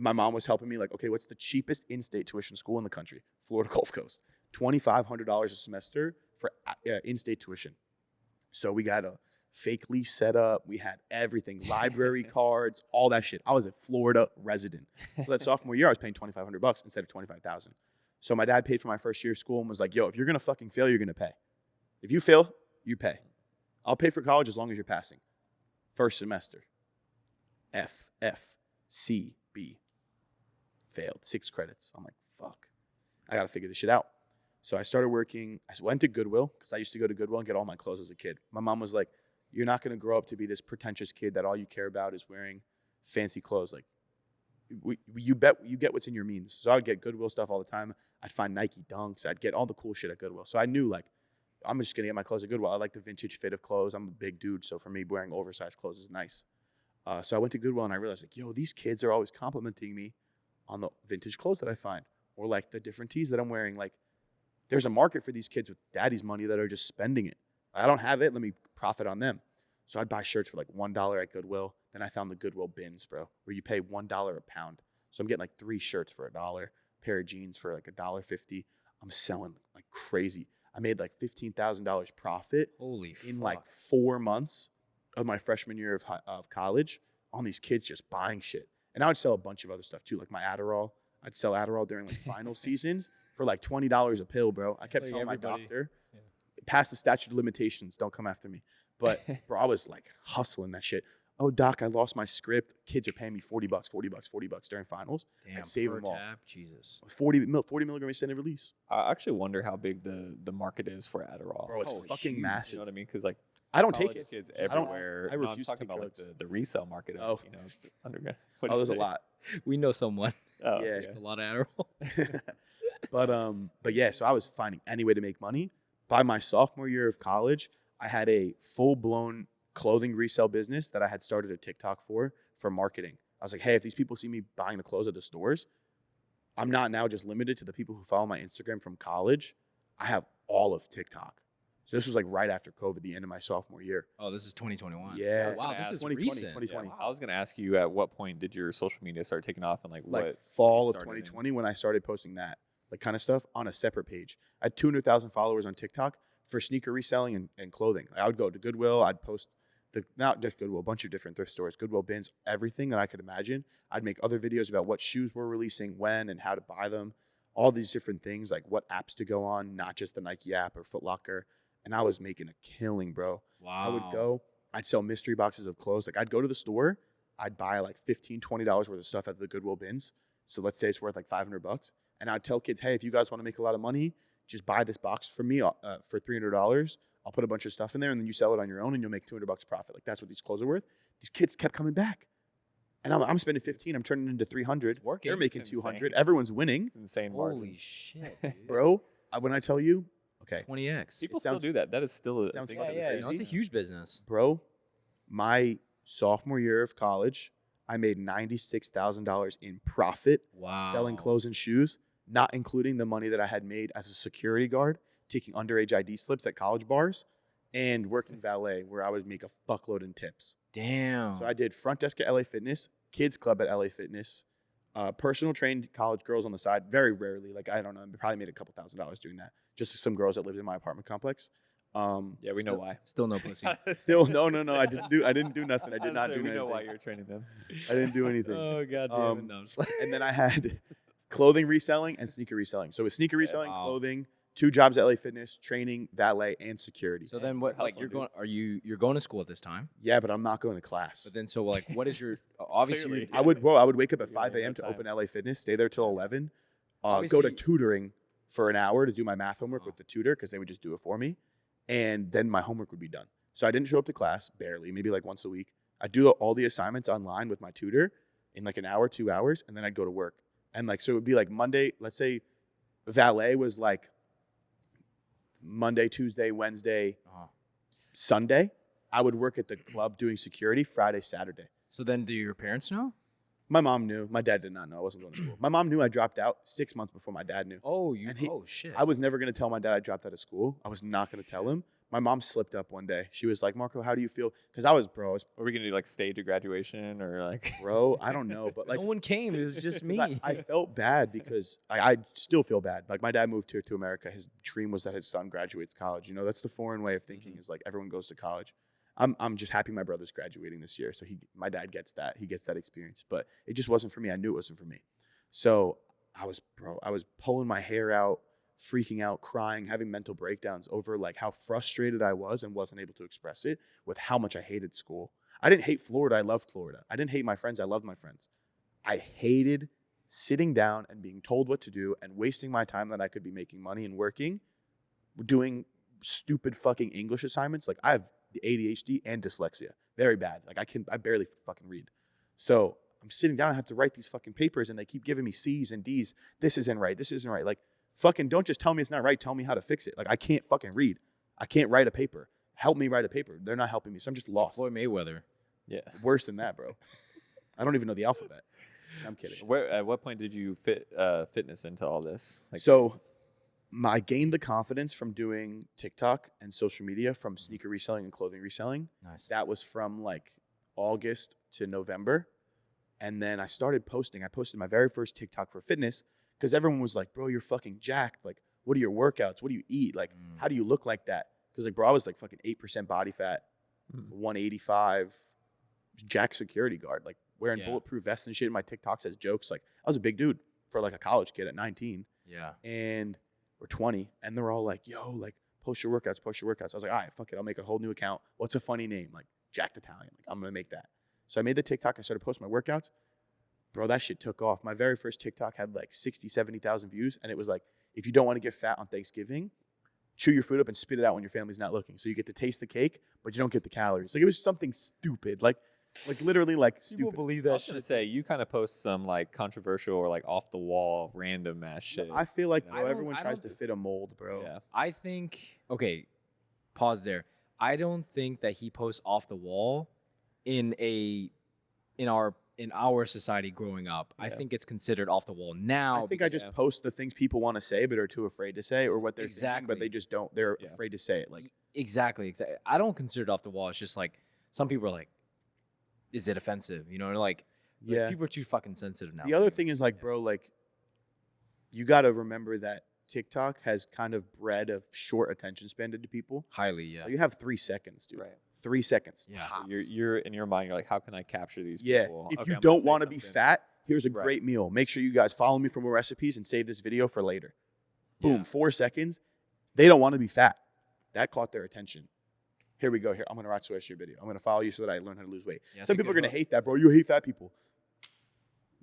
My mom was helping me like, okay, what's the cheapest in-state tuition school in the country? Florida Gulf Coast. $2,500 a semester for in-state tuition. So we got a fake lease set up. We had everything, library cards, all that shit. I was a Florida resident. So that sophomore year, I was paying $2,500 instead of $25,000. So my dad paid for my first year of school and was like, yo, if you're going to fucking fail, you're going to pay. If you fail, you pay. I'll pay for college as long as you're passing. First semester. F, C, B. Failed. 6 credits. I'm like, fuck. I got to figure this shit out. So I started working. I went to Goodwill because I used to go to Goodwill and get all my clothes as a kid. My mom was like, you're not going to grow up to be this pretentious kid that all you care about is wearing fancy clothes. Like, you get what's in your means. So I would get Goodwill stuff all the time. I'd find Nike Dunks. I'd get all the cool shit at Goodwill. So I knew like I'm just gonna get my clothes at Goodwill. I like the vintage fit of clothes. I'm a big dude, so for me wearing oversized clothes is nice. So I went to Goodwill and I realized like, yo, these kids are always complimenting me on the vintage clothes that I find, or like the different tees that I'm wearing. Like, there's a market for these kids with daddy's money that are just spending it. I don't have it. Let me profit on them. So I'd buy shirts for like $1 at Goodwill. Then I found the Goodwill bins, bro, where you pay $1 a pound. So I'm getting like 3 shirts for $1, pair of jeans for like $1.50. I'm selling like crazy. I made like $15,000 profit
Holy
in
fuck.
like 4 months of my freshman year of college on these kids just buying shit. And I would sell a bunch of other stuff too, like my Adderall. I'd sell Adderall during like final seasons for like $20 a pill, bro. I kept
Like
telling
everybody.
my doctor,
Yeah.
past the statute of limitations, don't come after me. But bro, I was like hustling that shit. Oh, doc, I lost my script. Kids are paying me $40 during finals.
Damn,
save
per
them all.
tab, Jesus.
40 milligram extended release.
I actually wonder how big the market is for Adderall.
Bro, it's
Oh,
fucking
huge.
You
massive.
know what I mean? Because like
I don't take
college
it.
kids
I don't-
everywhere.
I
No, I'm
refuse to
talking
take
about like
drugs.
the resale market. Of,
Oh.
you know, undergrad.
Oh, there's a lot.
We know someone.
Oh,
Yeah.
It's a lot of Adderall.
But yeah, so I was finding any way to make money. By my sophomore year of college, I had a full-blown clothing resale business that I had started a TikTok for marketing. I was like, hey, if these people see me buying the clothes at the stores, I'm not now just limited to the people who follow my Instagram from college. I have all of TikTok. So this was like right after COVID, the end of my sophomore year.
Oh, this is 2021.
Yeah. I was
Wow,
gonna
this
ask,
is
2020,
recent.
2020.
I was gonna ask you at what point did your social media start taking off and like what
fall
you
of
started in?
2020 when I started posting that like kind of stuff on a separate page. I had 200,000 followers on TikTok for sneaker reselling and clothing. I would go to Goodwill. I'd post not just Goodwill, a bunch of different thrift stores, Goodwill bins, everything that I could imagine. I'd make other videos about what shoes we're releasing, when, and how to buy them. All these different things, like what apps to go on, not just the Nike app or Foot Locker. And I was making a killing, bro.
Wow.
I would go, I'd sell mystery boxes of clothes. Like I'd go to the store, I'd buy like $15, $20 worth of stuff at the Goodwill bins. So let's say it's worth like $500. And I'd tell kids, hey, if you guys want to make a lot of money, just buy this box for me for $300. I'll put a bunch of stuff in there and then you sell it on your own and you'll make $200 profit. Like that's what these clothes are worth. These kids kept coming back. And I'm spending 15, I'm turning into 300.
It's working.
They're making
It's
200.
insane.
Everyone's winning.
It's insane
Holy
margin.
shit, dude.
Bro, when I tell you, okay,
20x.
People
It
still
sounds-
do that. That is still a
sounds
thing.
fucking
Yeah,
that
yeah.
is
No, it's a
crazy.
huge business.
bro, my sophomore year of college, I made $96,000 in profit
Wow.
selling clothes and shoes, not including the money that I had made as a security guard, taking underage ID slips at college bars, and working valet where I would make a fuckload in tips.
Damn.
So I did front desk at LA Fitness, kids club at LA Fitness, personal trained college girls on the side. Very rarely, like I don't know, I probably made a couple $1,000s doing that. Just some girls that lived in my apartment complex.
Yeah, we know why.
Still no pussy.
Still, no. I didn't do nothing. I did not do
We
anything.
know why you're training them.
I didn't do anything.
Oh god damn
Um,
it. No, I'm just like-
And then I had clothing reselling and sneaker reselling. So with sneaker reselling,
Wow.
clothing, 2 jobs at LA Fitness, training, valet, and security.
So then what like
hustling,
you're
dude.
going you're going to school at this time?
Yeah, but I'm not going to class.
But then so like what is your obviously
Clearly.
you're-
I would wake up at
You're
5
running
a.m.
out
to
of
open LA Fitness, stay there till 11, go to
Obviously-
tutoring for an hour to do my math homework
Oh.
with the tutor because they would just do it for me. And then my homework would be done. So I didn't show up to class, barely, maybe like once a week. I'd do all the assignments online with my tutor in like an hour, 2 hours, and then I'd go to work. And like, so it would be like Monday, let's say valet was like Monday, Tuesday, Wednesday,
Uh-huh.
Sunday. I would work at the club doing security Friday, Saturday.
So then do your parents know?
My mom knew. My dad did not know. I wasn't going to school. My mom knew I dropped out 6 months before my dad knew.
Oh, you
And he-
oh shit.
I was never going to tell my dad I dropped out of school. I was not going to tell him. My mom slipped up one day. She was like, Marco, how do you feel? Because I was,
Are we gonna do like stage of graduation or like?
bro, I don't know. But like,
no one came. It was just
'cause
me.
I felt bad because I still feel bad. Like my dad moved here to America. His dream was that his son graduates college. You know, that's the foreign way of thinking is like everyone goes to college. I'm just happy my brother's graduating this year. So my dad gets that. He gets that experience. But it just wasn't for me. I knew it wasn't for me. So I was pulling my hair out, freaking out, crying, having mental breakdowns over like how frustrated I was and wasn't able to express it with how much I hated school. I didn't hate Florida. I loved Florida. I didn't hate my friends. I loved my friends. I hated sitting down and being told what to do and wasting my time that I could be making money and working, doing stupid fucking English assignments. Like I have ADHD and dyslexia. Very bad. Like I barely fucking read. So I'm sitting down, I have to write these fucking papers and they keep giving me C's and D's. This isn't right. This isn't right. Like, fucking don't just tell me it's not right. Tell me how to fix it. Like, I can't fucking read. I can't write a paper. Help me write a paper. They're not helping me. So I'm just lost.
Floyd Mayweather.
Yeah.
Worse than that, bro. I don't even know the alphabet. I'm kidding.
At what point did you fit fitness into all this? Like,
So I gained the confidence from doing TikTok and social media, from sneaker reselling and clothing reselling.
Nice.
That was from like August to November. And then I started posting. I posted my very first TikTok for fitness because everyone was like, bro, you're fucking jacked. Like, what are your workouts? What do you eat? Like, how do you look like that? Because like, bro, I was like fucking 8% body fat, 185, jack security guard, like wearing bulletproof vests and shit in my TikToks as jokes. Like, I was a big dude for like a college kid at 19.
Yeah.
And or 20. And they're all like, yo, like, post your workouts, post your workouts. I was like, all right, fuck it. I'll make a whole new account. What's a funny name? Like, Jacked Italian. Like, I'm going to make that. So I made the TikTok. I started posting my workouts. Bro, that shit took off. My very first TikTok had like 60, 70,000 views. And it was like, if you don't want to get fat on Thanksgiving, chew your food up and spit it out when your family's not looking. So you get to taste the cake, but you don't get the calories. Like, it was something stupid. Like literally like stupid.
believe
I was gonna say you kind of post some like controversial or like off the wall random ass shit.
I feel like,
You
bro,
know?
everyone
I
tries
don't-
to fit a mold, bro.
Yeah.
I think, okay, pause there. I don't think that he posts off the wall in our society growing up. I
Yeah.
think it's considered off the wall now.
I think I just post the things people want to say but are too afraid to say, or what they're thinking, but
Exactly.
they just don't. They're
Yeah.
afraid to say it. Like,
Exactly. I don't consider it off the wall. It's just like some people are like, is it offensive? You know, like
yeah.
people are too fucking sensitive now.
The other thing is like, bro, like, you got to remember that TikTok has kind of bred a short attention span to people.
Highly, yeah.
So you have 3 seconds, dude.
Right.
3 seconds.
Yeah.
tops.
You're in your mind. You're like, how can I capture these
Yeah.
people?
If
Okay,
you
I'm gonna
don't
say
want to be
something.
fat, here's a
Right.
great meal. Make sure you guys follow me for more recipes and save this video for later. Boom.
Yeah.
4 seconds. They don't want to be fat. That caught their attention. Here we go. Here, I'm going to watch your video. I'm going to follow you so that I learn how to lose weight.
Yeah, that's
Some
a
people are
good
going to
hook.
hate that, bro. You hate fat people.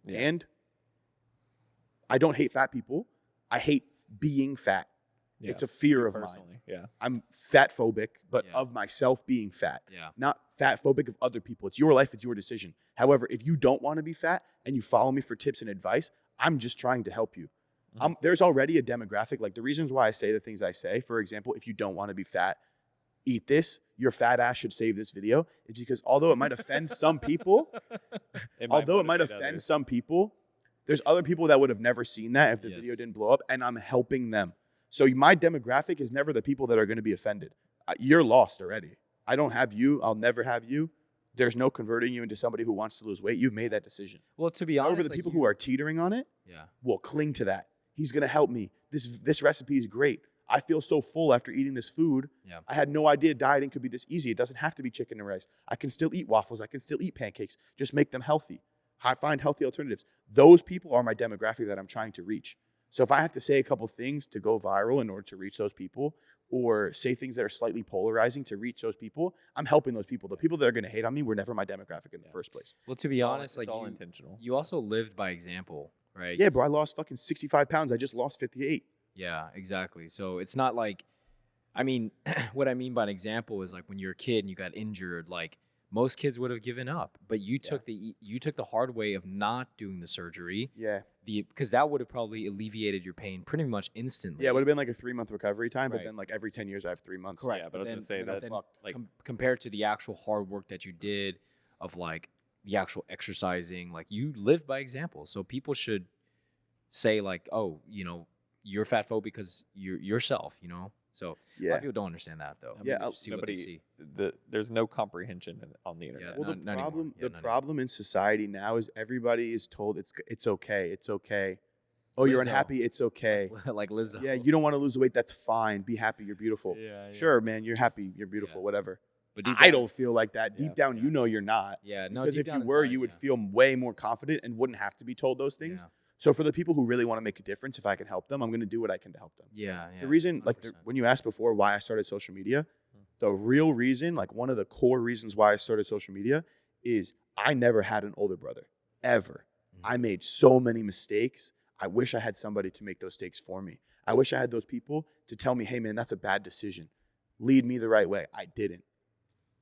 Yeah.
And I don't hate fat people. I hate being fat.
Yeah.
It's a fear of mine.
Personally, yeah.
I'm fat phobic, but
Yeah.
of myself being fat.
Yeah.
Not fat phobic of other people. It's your life, it's your decision. However, if you don't want to be fat and you follow me for tips and advice, I'm just trying to help you. There's already a demographic. Like, the reasons why I say the things I say, for example, if you don't want to be fat, eat this, your fat ass should save this video, is because although it might offend some people, although it might
motivate
offend
others.
some people, there's other people that would have never seen that if the
Yes.
video didn't blow up, and I'm helping them. So my demographic is never the people that are going to be offended. You're lost already. I don't have you. I'll never have you. There's no converting you into somebody who wants to lose weight. You've made that decision.
Well, to be honest,
However, the people who are teetering on it
yeah.
will cling to that. He's going to help me. This recipe is great. I feel so full after eating this food.
Yeah.
I had no idea dieting could be this easy. It doesn't have to be chicken and rice. I can still eat waffles. I can still eat pancakes. Just make them healthy. I find healthy alternatives. Those people are my demographic that I'm trying to reach. So if I have to say a couple things to go viral in order to reach those people, or say things that are slightly polarizing to reach those people, I'm helping those people. The people that are going to hate on me were never my demographic in the first place.
Well, to be honest,
it's
like
all
you,
intentional.
you also lived by example, right?
Yeah, bro, I lost fucking 65 pounds. I just lost 58.
Yeah, exactly. So it's not like, I mean, what I mean by an example is like when you're a kid and you got injured, like most kids would have given up, but you took the hard way of not doing the surgery,
Yeah.
because that would have probably alleviated your pain pretty much instantly.
Yeah, it would have been like a 3-month recovery time, but
Right.
then like every 10 years I have 3 months.
Correct.
Yeah, but I was
then-
gonna say
then I'm
that
fucked.
like
compared to the actual hard work that you did of like the actual exercising, like you lived by example. So people should say like, oh, you know, you're fat phobic because you're yourself, you know? So a lot
Yeah.
of people don't understand that though.
Yeah,
They just see what they see.
there's no comprehension on the internet.
Well,
Not anymore. Yeah, not
problem in society now is everybody is told it's okay. It's okay. Oh, you're
Lizzo.
unhappy. It's okay.
Like Lizzo.
Yeah, you don't want to lose weight. That's fine. Be happy. You're beautiful.
Yeah,
Sure, man. You're happy. You're beautiful.
Yeah.
Whatever.
But deep
I
down-
don't feel like that. Deep
Yeah.
down, you know you're not.
Yeah, no.
Because
deep
if you
down
were,
inside,
you would
yeah.
feel way more confident and wouldn't have to be told those things.
Yeah.
So for the people who really want to make a difference, if I can help them, I'm going to do what I can to help them.
Yeah, yeah.
The reason, like,
100%.
when you asked before why I started social media, the real reason, like, one of the core reasons why I started social media is I never had an older brother, ever.
Mhm.
I made so many mistakes. I wish I had somebody to make those mistakes for me. I wish I had those people to tell me, hey, man, that's a bad decision. Lead me the right way. I didn't.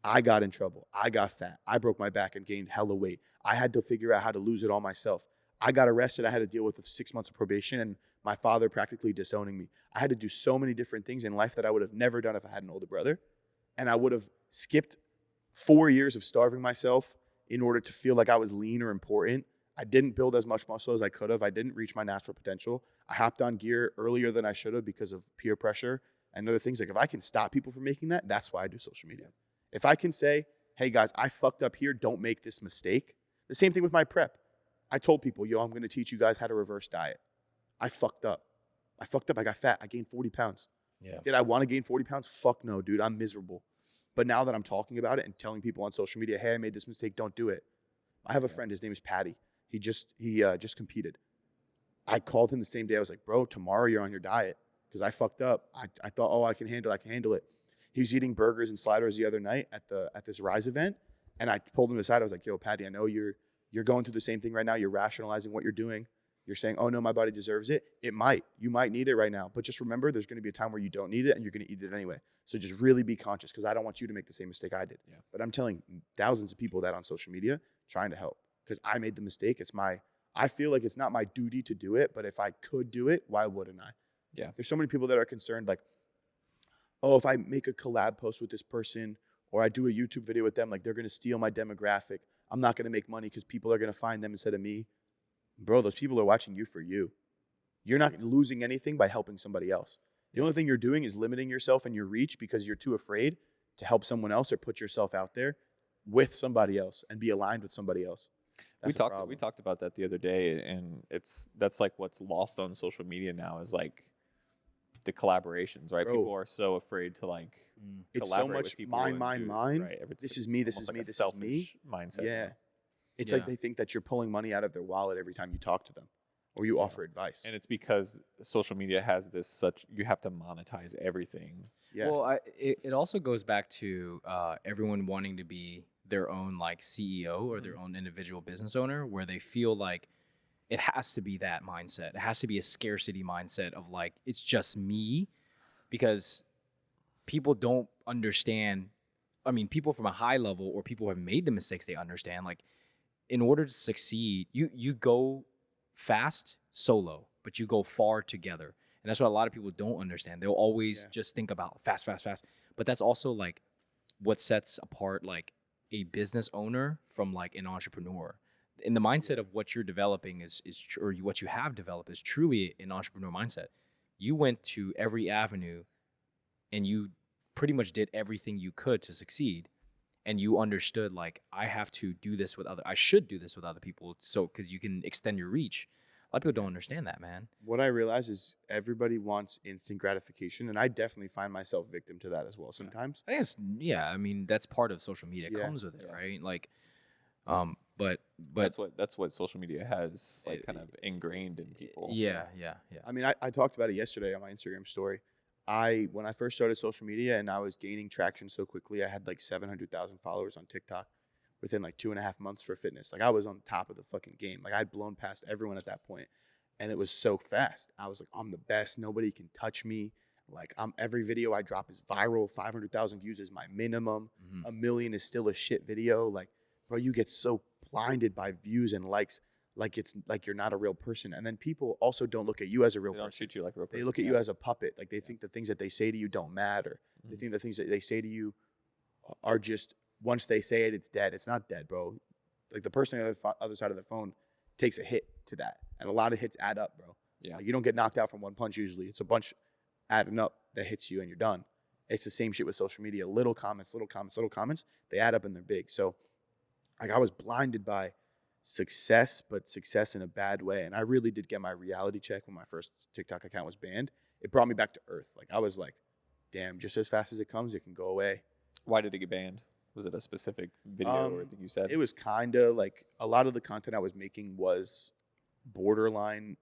I got in trouble. I got fat. I broke my back and gained hella weight. I had to figure out how to lose it all myself. I got arrested. I had to deal with 6 months of probation and my father practically disowning me. I had to do so many different things in life that I would have never done if I had an older brother. And I would have skipped 4 years of starving myself in order to feel like I was lean or important. I didn't build as much muscle as I could have. I didn't reach my natural potential. I hopped on gear earlier than I should have because of peer pressure and other things. Like if I can stop people from making that, that's why I do social media. If I can say, hey guys, I fucked up here, don't make this mistake. The same thing with my prep. I told people, yo, I'm going to teach you guys how to reverse diet. I fucked up. I got fat. I gained 40 pounds.
Yeah.
Did I want to gain 40 pounds? Fuck no, dude. I'm miserable. But now that I'm talking about it and telling people on social media, hey, I made this mistake, don't do it. I have a friend, his name is Patty. He just competed. I called him the same day. I was like, bro, tomorrow you're on your diet because I fucked up. I thought, oh, I can handle it. He was eating burgers and sliders the other night at this Rise event. And I pulled him aside. I was like, yo, Patty, I know you're going through the same thing right now. You're rationalizing what you're doing. You're saying, oh no, my body deserves it. It might. You might need it right now. But just remember, there's going to be a time where you don't need it and you're going to eat it anyway. So just really be conscious because I don't want you to make the same mistake I did.
Yeah.
But I'm telling thousands of people that on social media trying to help because I made the mistake. I feel like it's not my duty to do it, but if I could do it, why wouldn't I?
Yeah.
There's so many people that are concerned like, oh, if I make a collab post with this person or I do a YouTube video with them, like they're going to steal my demographic. I'm not going to make money because people are going to find them instead of me. Bro, those people are watching you for you. You're not losing anything by helping somebody else. The only thing you're doing is limiting yourself and your reach because you're too afraid to help someone else or put yourself out there with somebody else and be aligned with somebody else.
We talked about that the other day, and that's like what's lost on social media now is like the collaborations, right?
Bro,
people are so afraid to like
it's so
collaborate
much
with people.
mine.
Right?
This is me, this
almost
is
like
me,
a
this is
selfish
me.
mindset.
Yeah.
now.
It's
Yeah.
like they think that you're pulling money out of their wallet every time you talk to them or you offer advice.
And it's because social media has you have to monetize everything.
Yeah.
Well, it also goes back to everyone wanting to be their own like CEO or their own individual business owner, where they feel like it has to be that mindset. It has to be a scarcity mindset of like it's just me, because people don't understand. I mean, people from a high level or people who have made the mistakes, they understand. Like, in order to succeed, you go fast solo, but you go far together. And that's what a lot of people don't understand. They'll always just think about fast. But that's also like what sets apart like a business owner from like an entrepreneur. In the mindset of what you're developing or what you have developed is truly an entrepreneur mindset. You went to every avenue and you pretty much did everything you could to succeed. And you understood like, I should do this with other people. So, cause you can extend your reach. A lot of people don't understand that, man.
What I realize is everybody wants instant gratification, and I definitely find myself victim to that as well sometimes.
I guess, yeah. I mean, that's part of social media. It
Yeah.
comes with it,
Yeah.
right? Like, but
That's what social media has like kind of ingrained in people.
yeah.
I mean, I talked about it yesterday on my Instagram story. When I first started social media and I was gaining traction so quickly, I had like 700,000 followers on TikTok within like 2.5 months for fitness. Like I was on top of the fucking game. Like I'd blown past everyone at that point, and it was so fast. I was like, I'm the best. Nobody can touch me. Like every video I drop is viral. 500,000 views is my minimum.
Mhm.
1 million is still a shit video. Like, bro, you get so blinded by views and likes. Like it's like you're not a real person. And then people also don't look at you as a real
They don't
person.
treat you like a real person.
They look at you as a puppet. Like they think the things that they say to you don't matter. They
Mhm.
think the things that they say to you are just, once they say it, it's dead. It's not dead, bro. Like the person on the other side of the phone takes a hit to that. And a lot of hits add up, bro.
Yeah.
Like, you don't get knocked out from one punch usually. It's a bunch adding up that hits you and you're done. It's the same shit with social media. Little comments, they add up and they're big. So like I was blinded by success, but success in a bad way. And I really did get my reality check when my first TikTok account was banned. It brought me back to earth. Like I was like, damn, just as fast as it comes, it can go away.
Why did it get banned? Was it a specific video or thing you said?
It was kind of like a lot of the content I was making was borderline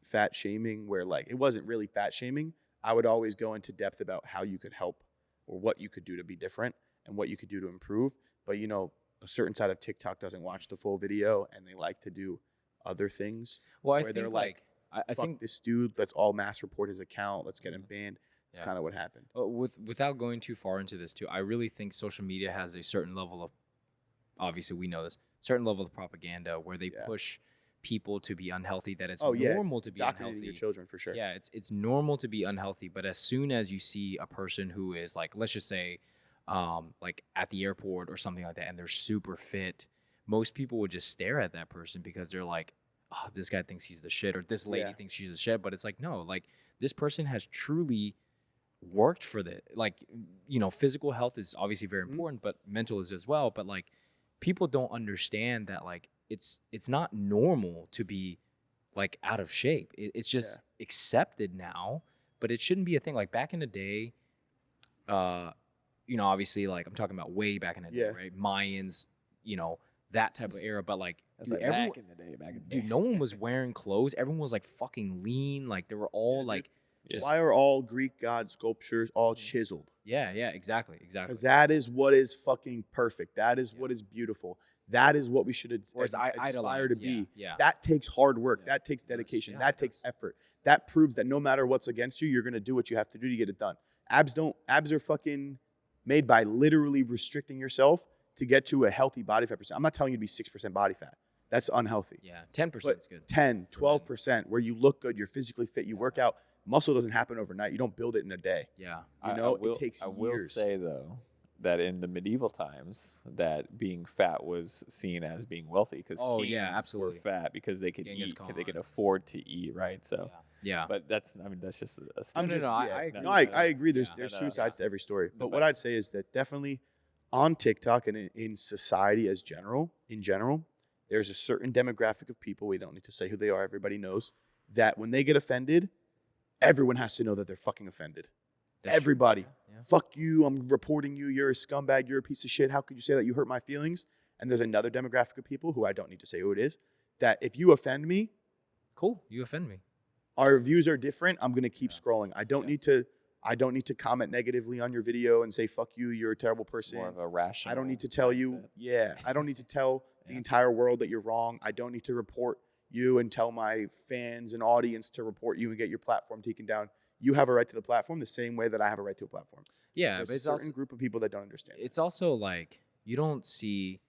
fat shaming, where like it wasn't really fat shaming. I would always go into depth about how you could help or what you could do to be different and what you could do to improve. But you know, a certain side of TikTok doesn't watch the full video and they like to do other things.
Well, I
where
think
they're like,
I
fuck
think
this dude, let's all mass report his account, let's get him banned. It's kind of what happened.
Without going too far into this too, I really think social media has a certain level of, obviously we know this, certain level of propaganda where they push people to be unhealthy, that it's normal to be unhealthy.
Your children for sure.
Yeah, it's normal to be unhealthy, but as soon as you see a person who is like, let's just say, like at the airport or something like that, and they're super fit, most people would just stare at that person because they're like, oh, this guy thinks he's the shit, or this lady thinks she's the shit. But it's like, no, like this person has truly worked for the, like, you know, physical health is obviously very important, but mental is as well. But like, people don't understand that like it's not normal to be like out of shape. It's just accepted now, but it shouldn't be a thing. Like back in the day, you know, obviously like I'm talking about way back in the day, right? Mayans, you know, that type of era. But like,
That's like back in the day.
Dude, no one was wearing clothes. Everyone was like fucking lean. Like they were all like, just,
why are all Greek god sculptures all chiseled?
Yeah, exactly.
Because that is what is fucking perfect. That is what is beautiful. That is what we should aspire to be.
Yeah.
That takes hard work. That takes dedication. That takes effort. That proves that no matter what's against you, you're gonna do what you have to do to get it done. Abs are fucking made by literally restricting yourself to get to a healthy body fat percent. I'm not telling you to be 6% body fat. That's unhealthy.
Yeah, 10% is good.
10, 12%, where you look good, you're physically fit, you work out. Muscle doesn't happen overnight. You don't build it in a day.
Yeah.
You know, it takes years.
I will say, though, that in the medieval times, that being fat was seen as being wealthy because kings were fat because they could eat, they could afford to eat, right? So, But that's just a
story.
I agree. There's two sides to every story. But what I'd say is that definitely on TikTok and in society in general, there's a certain demographic of people, we don't need to say who they are, everybody knows, that when they get offended, everyone has to know that they're fucking offended. Everybody. Yeah. Fuck you. I'm reporting you. You're a scumbag. You're a piece of shit. How could you say that? You hurt my feelings. And there's another demographic of people who I don't need to say who it is, that if you offend me,
cool, you offend me.
Our views are different. I'm going to keep scrolling. I don't need to comment negatively on your video and say, fuck you. You're a terrible person.
It's more of a rational.
I don't need to tell you. I don't need to tell the entire world that you're wrong. I don't need to report you and tell my fans and audience to report you and get your platform taken down. You have a right to the platform the same way that I have a right to a platform.
Yeah,
there's
but
a certain group of people that don't understand.
It's also like you don't see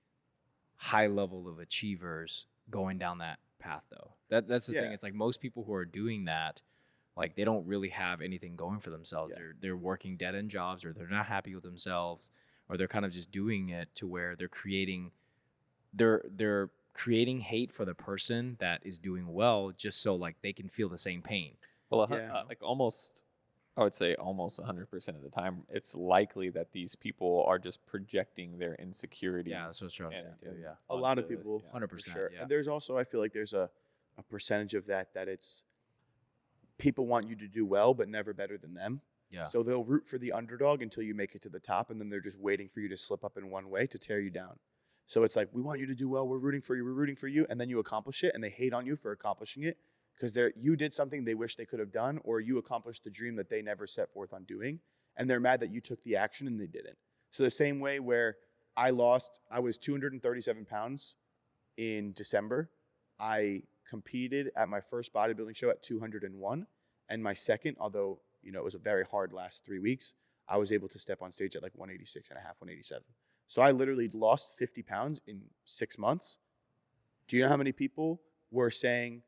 high level of achievers going down that path though. That's the thing. It's like most people who are doing that, like they don't really have anything going for themselves. They're working dead end jobs, or they're not happy with themselves, or they're kind of just doing it to where they're creating hate for the person that is doing well, just so like they can feel the same pain.
Well, like I would say almost 100% of the time, it's likely that these people are just projecting their insecurities.
Yeah, that's what I'm saying too. Yeah,
a lot of people,
100%.
Sure.
Yeah.
And there's also, I feel like there's a percentage of that it's people want you to do well, but never better than them.
Yeah.
So they'll root for the underdog until you make it to the top, and then they're just waiting for you to slip up in one way to tear you down. So it's like, we want you to do well. We're rooting for you, and then you accomplish it, and they hate on you for accomplishing it. Because you did something they wish they could have done, or you accomplished the dream that they never set forth on doing, and they're mad that you took the action and they didn't. So the same way where I was 237 pounds in December. I competed at my first bodybuilding show at 201, and my second, although it was a very hard last 3 weeks, I was able to step on stage at like 186 and a half, 187. So I literally lost 50 pounds in 6 months. Do you know how many people were saying,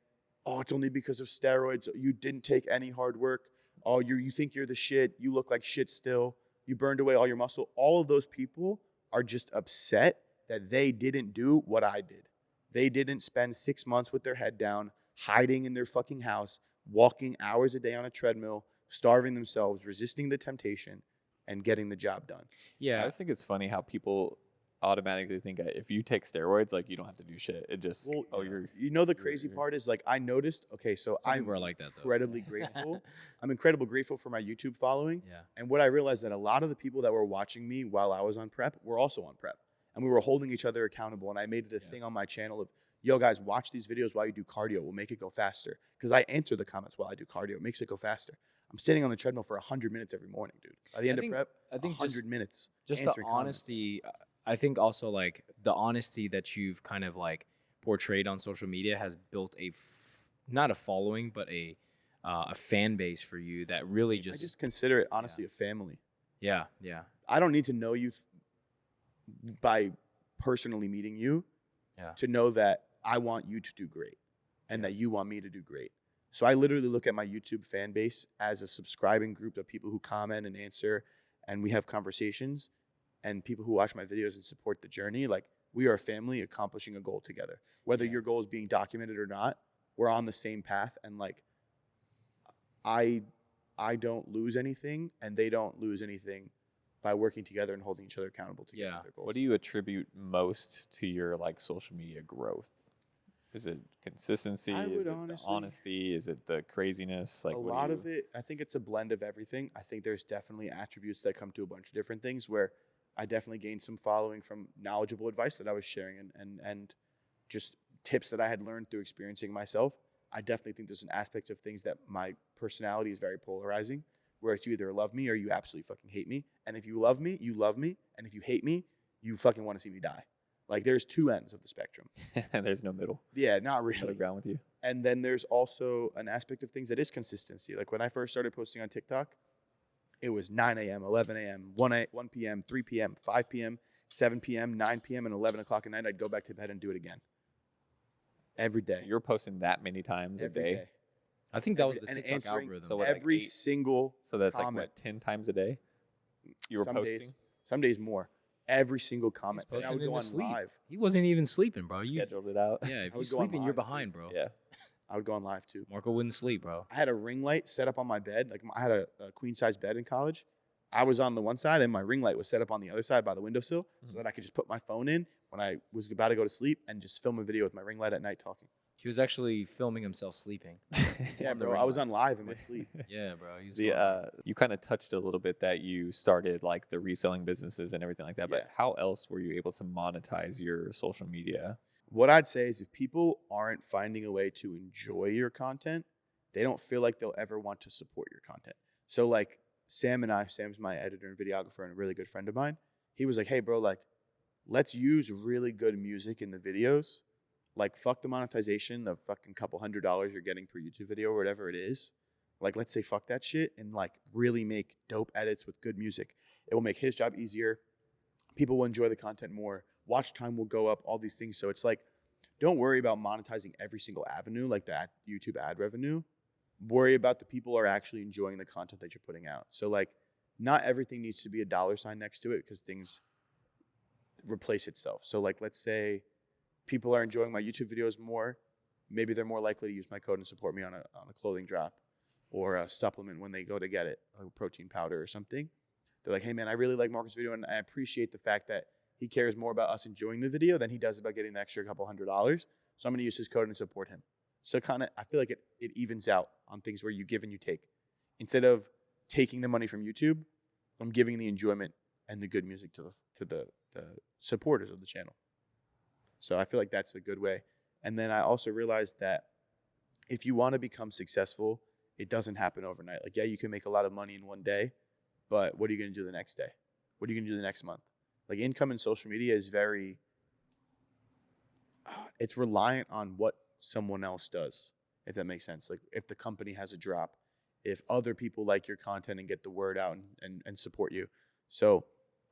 oh, it's only because of steroids. You didn't take any hard work. Oh, you think you're the shit. You look like shit still. You burned away all your muscle. All of those people are just upset that they didn't do what I did. They didn't spend 6 months with their head down, hiding in their fucking house, walking hours a day on a treadmill, starving themselves, resisting the temptation, and getting the job done.
Yeah, I just think it's funny how people automatically think that if you take steroids, like you don't have to do shit. It just
the crazy part is like I noticed. Okay, so I'm
like that,
incredibly grateful. I'm incredibly grateful for my YouTube following.
Yeah.
And what I realized that a lot of the people that were watching me while I was on prep were also on prep, and we were holding each other accountable. And I made it a thing on my channel of, yo guys, watch these videos while you do cardio. We'll make it go faster. Because I answer the comments while I do cardio. It makes it go faster. I'm sitting on the treadmill for 100 minutes every morning, dude. By the end of prep, I think 100 minutes.
Just the honesty. I think also like the honesty that you've kind of like portrayed on social media has built not a following, but a a fan base for you that really
I just consider it honestly a family.
yeah.
I don't need to know you by personally meeting you to know that I want you to do great and that you want me to do great. So I literally look at my YouTube fan base as a subscribing group of people who comment and answer, and we have conversations, and people who watch my videos and support the journey. Like, we are a family accomplishing a goal together. Whether your goal is being documented or not, we're on the same path. And like, I don't lose anything, and they don't lose anything by working together and holding each other accountable to get to their goals.
What do you attribute most to your like social media growth? Is it consistency? Is it the honesty? Is it the craziness? Like
a lot of it, I think it's a blend of everything. I think there's definitely attributes that come to a bunch of different things where I definitely gained some following from knowledgeable advice that I was sharing and just tips that I had learned through experiencing myself. I definitely think there's an aspect of things that my personality is very polarizing, where it's you either love me or you absolutely fucking hate me. And if you love me, you love me. And if you hate me, you fucking want to see me die. Like, there's two ends of the spectrum.
There's no middle.
Yeah, not really.
Middle ground with you.
And then there's also an aspect of things that is consistency. Like, when I first started posting on TikTok, it was 9 a.m., 11 a.m., 1 p.m., 3 p.m., 5 p.m., 7 p.m., 9 p.m., and 11 o'clock at night. I'd go back to bed and do it again. Every day.
You're posting that many times
Every
a day?
day.
I think that was the TikTok algorithm.
So what,
every
like
single
So that's
comment.
like, what, 10 times a day you were posting?
Some days more. Every single comment.
He's
And I would
posting
go
in
on
his sleep.
live.
He wasn't even sleeping, bro.
Scheduled it out.
Yeah, if
I
you're
would go on
sleeping, you're
live, too.
behind, bro.
Yeah.
I would go on live too.
Marco wouldn't sleep, bro.
I had a ring light set up on my bed. Like, I had a queen size bed in college. I was on the one side and my ring light was set up on the other side by the windowsill so that I could just put my phone in when I was about to go to sleep and just film a video with my ring light at night talking.
He was actually filming himself sleeping.
Yeah,
On the
bro.
ring
I was
light.
on live in my sleep.
Yeah, bro. He's going-
You kind of touched a little bit that you started like the reselling businesses and everything like that.
Yeah.
But how else were you able to monetize your social media?
What I'd say is if people aren't finding a way to enjoy your content, they don't feel like they'll ever want to support your content. So like Sam's my editor and videographer and a really good friend of mine. He was like, hey, bro, like, let's use really good music in the videos. Like, fuck the monetization of fucking couple $100 you're getting per YouTube video or whatever it is. Like, let's say fuck that shit and like really make dope edits with good music. It will make his job easier. People will enjoy the content more. Watch time will go up, all these things. So it's like, don't worry about monetizing every single avenue, like that YouTube ad revenue. Worry about the people are actually enjoying the content that you're putting out. So like, not everything needs to be a dollar sign next to it because things replace itself. So like, let's say people are enjoying my YouTube videos more. Maybe they're more likely to use my code and support me on a clothing drop or a supplement when they go to get it, like a protein powder or something. They're like, hey man, I really like Marcus' video and I appreciate the fact that he cares more about us enjoying the video than he does about getting the extra couple $100. So I'm going to use his code and support him. So kind of, I feel like it evens out on things where you give and you take. Instead of taking the money from YouTube, I'm giving the enjoyment and the good music to the supporters of the channel. So I feel like that's a good way. And then I also realized that if you want to become successful, it doesn't happen overnight. Like, yeah, you can make a lot of money in one day, but what are you going to do the next day? What are you going to do the next month? Like, income in social media is very, it's reliant on what someone else does, if that makes sense. Like, if the company has a drop, if other people like your content and get the word out and support you. So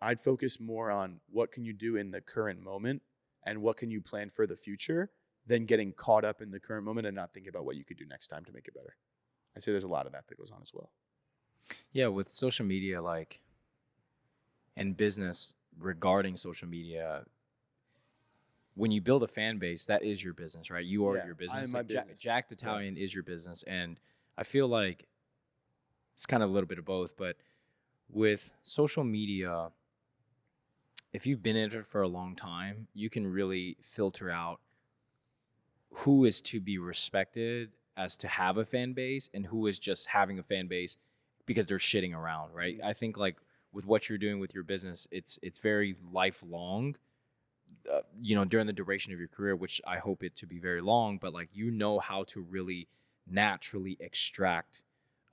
I'd focus more on what can you do in the current moment and what can you plan for the future than getting caught up in the current moment and not thinking about what you could do next time to make it better. I'd say there's a lot of that goes on as well.
Yeah, with social media, like, and business regarding social media, when you build a fan base, that is your business, right? You are your business.
I am my
Like,
business.
Jacked Italian is your business. And I feel like it's kind of a little bit of both, but with social media, if you've been in it for a long time, you can really filter out who is to be respected as to have a fan base and who is just having a fan base because they're shitting around, right? I think like with what you're doing with your business, it's very lifelong, during the duration of your career, which I hope it to be very long, but like, how to really naturally extract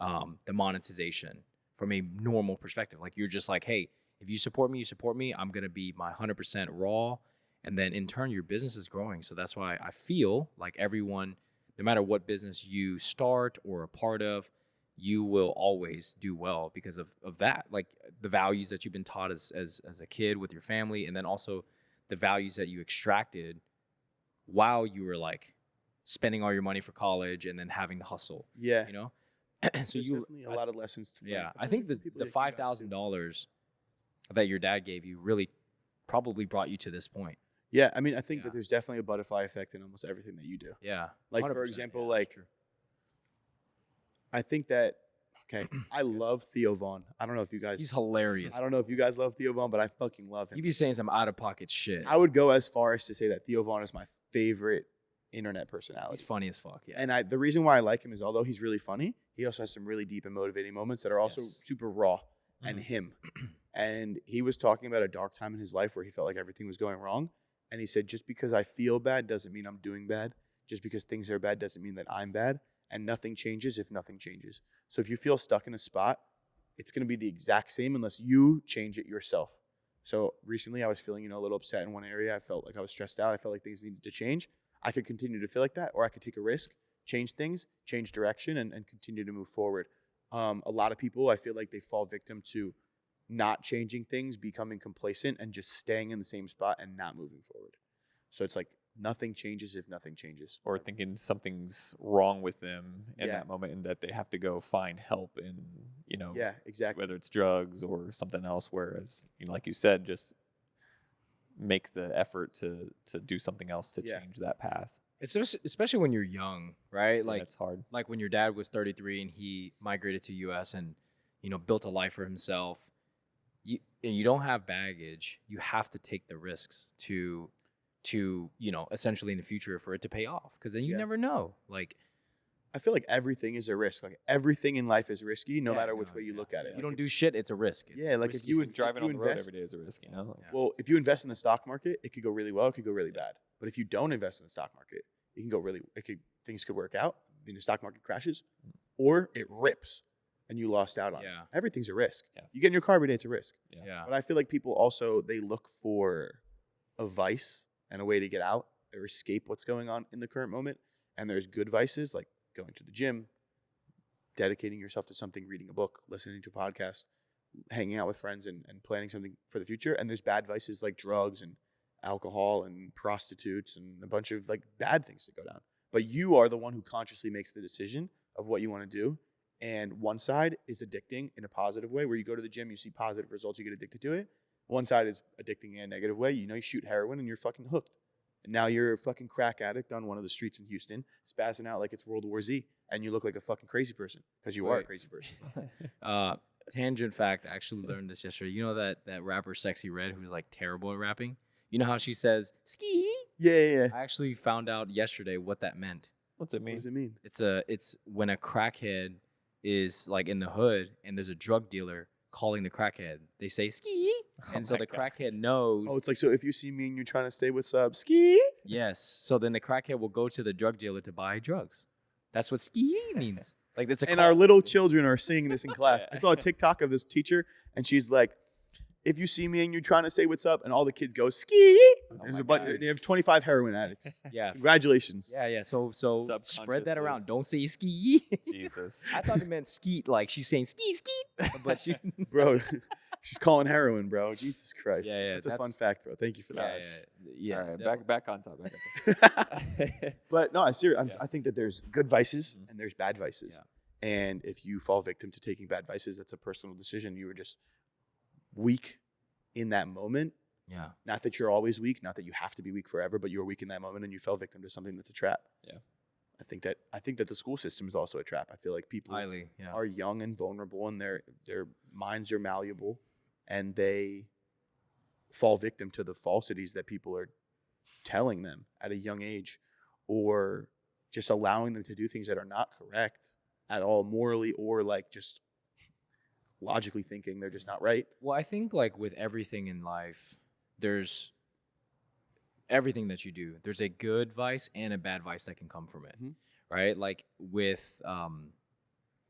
the monetization from a normal perspective. Like, you're just like, hey, if you support me, I'm going to be my 100% raw. And then in turn, your business is growing. So that's why I feel like everyone no matter what business you start or a part of, you will always do well because of that. Like the values that you've been taught as a kid with your family, and then also the values that you extracted while you were like spending all your money for college and then having to hustle.
Yeah.
You know?
So
So
there's
you
definitely a lot of lessons to learn.
yeah, I
especially
think
for
the
people
the
that can invest
$5,000 that your dad gave you really probably brought you to this point.
Yeah, I mean, I think
Yeah.
that there's definitely a butterfly effect in almost everything that you do.
Yeah.
Like,
100%,
for example,
yeah,
like,
that's true.
I think that, okay, I
That's good.
love Theo Vaughn. I don't know if you guys,
He's hilarious.
I don't know if you guys love Theo Vaughn, but I fucking love
He
him.
be saying some out of pocket shit.
I would go as far as to say that Theo Vaughn is my favorite internet personality.
He's funny as fuck. Yeah.
And the reason why I like him is although he's really funny, he also has some really deep and motivating moments that are also
Yes.
super raw and
Mhm.
him. And he was talking about a dark time in his life where he felt like everything was going wrong. And he said, just because I feel bad doesn't mean I'm doing bad. Just because things are bad doesn't mean that I'm bad. And nothing changes if nothing changes. So if you feel stuck in a spot, it's going to be the exact same unless you change it yourself. So recently I was feeling, a little upset in one area. I felt like I was stressed out. I felt like things needed to change. I could continue to feel like that, or I could take a risk, change things, change direction, and continue to move forward. A lot of people, I feel like they fall victim to not changing things, becoming complacent, and just staying in the same spot and not moving forward. So it's like nothing changes if nothing changes.
Or thinking something's wrong with them in
Yeah.
that moment and that they have to go find help in,
Yeah, exactly.
whether it's drugs or something else. Whereas, like you said, just make the effort to do something else to
Yeah.
change that path.
It's especially when you're young, right?
Yeah,
Like
it's hard.
like when your dad was 33 and he migrated to US and built a life for himself. You don't have baggage. You have to take the risks to essentially in the future for it to pay off, because then you
Yeah.
never know. Like
I feel like everything is a risk. Like everything in life is risky, no
yeah,
matter which
no,
way you
yeah.
look at it.
If
Like,
you don't
if-
do shit, it's a risk. It's
Yeah, like if
risky
you
for
would-
Driving
you
on the road
invest-
every day is a risk,
Yeah.
Well, if you invest in the stock market, it could go really well. It could go really bad. But if you don't invest in the stock market, it can go things could work out. Then the stock market crashes, or it rips, and you lost out on it.
Yeah.
Everything's a risk.
Yeah.
You get in your car every day, it's a risk.
Yeah.
But I feel like people also they look for a vice and a way to get out or escape what's going on in the current moment. And there's good vices like going to the gym, dedicating yourself to something, reading a book, listening to a podcast, hanging out with friends, and planning something for the future. And there's bad vices like drugs and alcohol and prostitutes and a bunch of like bad things that go down. But you are the one who consciously makes the decision of what you want to do. And one side is addicting in a positive way, where you go to the gym, you see positive results, you get addicted to it. One side is addicting in a negative way. You shoot heroin and you're fucking hooked. And now you're a fucking crack addict on one of the streets in Houston, spazzing out like it's World War Z. And you look like a fucking crazy person because you are a
Wait.
crazy person.
Tangent fact, I actually learned this yesterday. You know that rapper Sexy Red who's like terrible at rapping? You know how she says ski?
Yeah.
I actually found out yesterday what that meant.
What's it
What
mean?
does it mean?
It's when a crackhead is like in the hood and there's a drug dealer calling the crackhead. They say ski. And so
my
the
God.
crackhead knows.
Oh, it's like, so if you see me and you're trying to say what's up, ski.
Yes. So then the crackhead will go to the drug dealer to buy drugs. That's what ski means. Like it's a
And
call.
our little children are singing this in class.
Yeah.
I saw a TikTok of this teacher, and she's like, if you see me and you're trying to say what's up, and all the kids go, ski. There's
my
a bunch.
God.
They have 25 heroin addicts.
Yeah.
Congratulations.
Yeah. So spread that
Subconsciously.
around. Don't say ski.
Jesus.
I thought it meant skeet, like she's saying skeet, but she.
Bro, she's calling heroin, bro. Jesus Christ.
Yeah,
That's a fun
that's-
fact, bro. Thank you for
Yeah,
that.
yeah.
All right,
definitely.
back on topic.
But no, I seriously,
Yeah.
I think that there's good vices
Mhm.
and there's bad vices.
Yeah.
And if you fall victim to taking bad vices, that's a personal decision. You were just weak in that moment.
Yeah.
Not that you're always weak, not that you have to be weak forever, but you were weak in that moment and you fell victim to something that's a trap.
Yeah.
I think that the school system is also a trap. I feel like people
Highly. Yeah.
are young and vulnerable, and their minds are malleable, and they fall victim to the falsities that people are telling them at a young age, or just allowing them to do things that are not correct at all morally, or like just logically thinking they're just not right.
Well, I think like with everything in life, there's everything that you do. There's a good vice and a bad vice that can come from it,
Mhm.
right? Like with,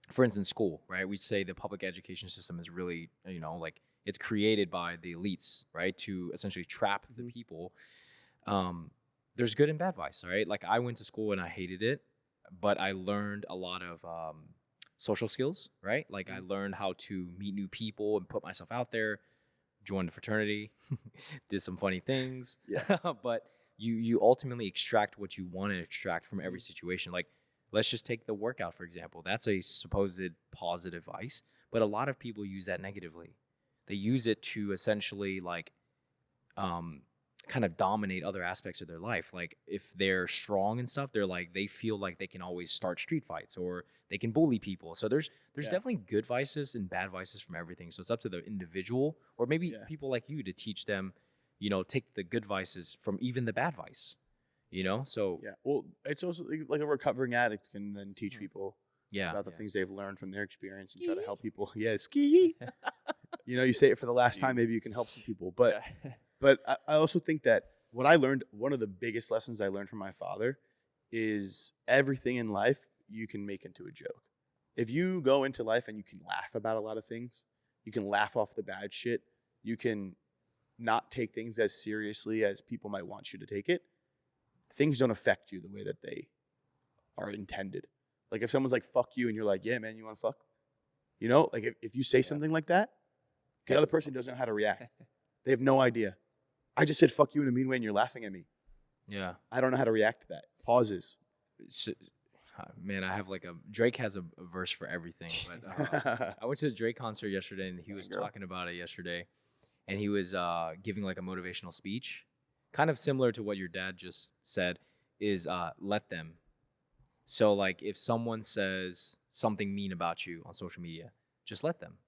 for instance, school, right? We say the public education system is really, like it's created by the elites, right, to essentially trap the
Mhm.
people. There's good and bad vice, right? Like I went to school and I hated it. but I learned a lot of social skills, right? Like I
Mhm.
learned how to meet new people and put myself out there, joined a fraternity, did some funny things.
Yeah.
But you ultimately extract what you want to extract from every situation. Like let's just take the workout for example. That's a supposed positive vice, but a lot of people use that negatively. They use it to essentially like um kind of dominate other aspects of their life. Like if they're strong and stuff, they're like they feel like they can always start street fights or they can bully people. So there's
Yeah.
definitely good vices and bad vices from everything. So it's up to the individual or maybe
Yeah.
people like you to teach them, take the good vices from even the bad vice. So
Yeah. Well, it's also like a recovering addict can then teach
Mhm.
people
yeah.
about the
Yeah.
things they've learned from their experience and try to help people. Yeah, ski. You say it for the last time, maybe
Jeez.
you can help some people. But
Yeah.
but I also think that what I learned, one of the biggest lessons I learned from my father is everything in life you can make into a joke. If you go into life and you can laugh about a lot of things, you can laugh off the bad shit, you can not take things as seriously as people might want you to take it, things don't affect you the way that they are intended. Like if someone's like, fuck you, and you're like, yeah, man, you want to fuck? Like if you say
Yeah.
something like that, the
Yeah,
other
that's
person doesn't know how to react. They have no idea. I just said fuck you in a mean way and you're laughing at me.
Yeah.
I don't know how to react to that. Pauses.
So, man, I have Drake has a verse for everything. But I went to the Drake concert yesterday, and he was
Girl.
talking about it yesterday, and he was giving like a motivational speech, kind of similar to what your dad just said. Is let them. So like, if someone says something mean about you on social media, just let them.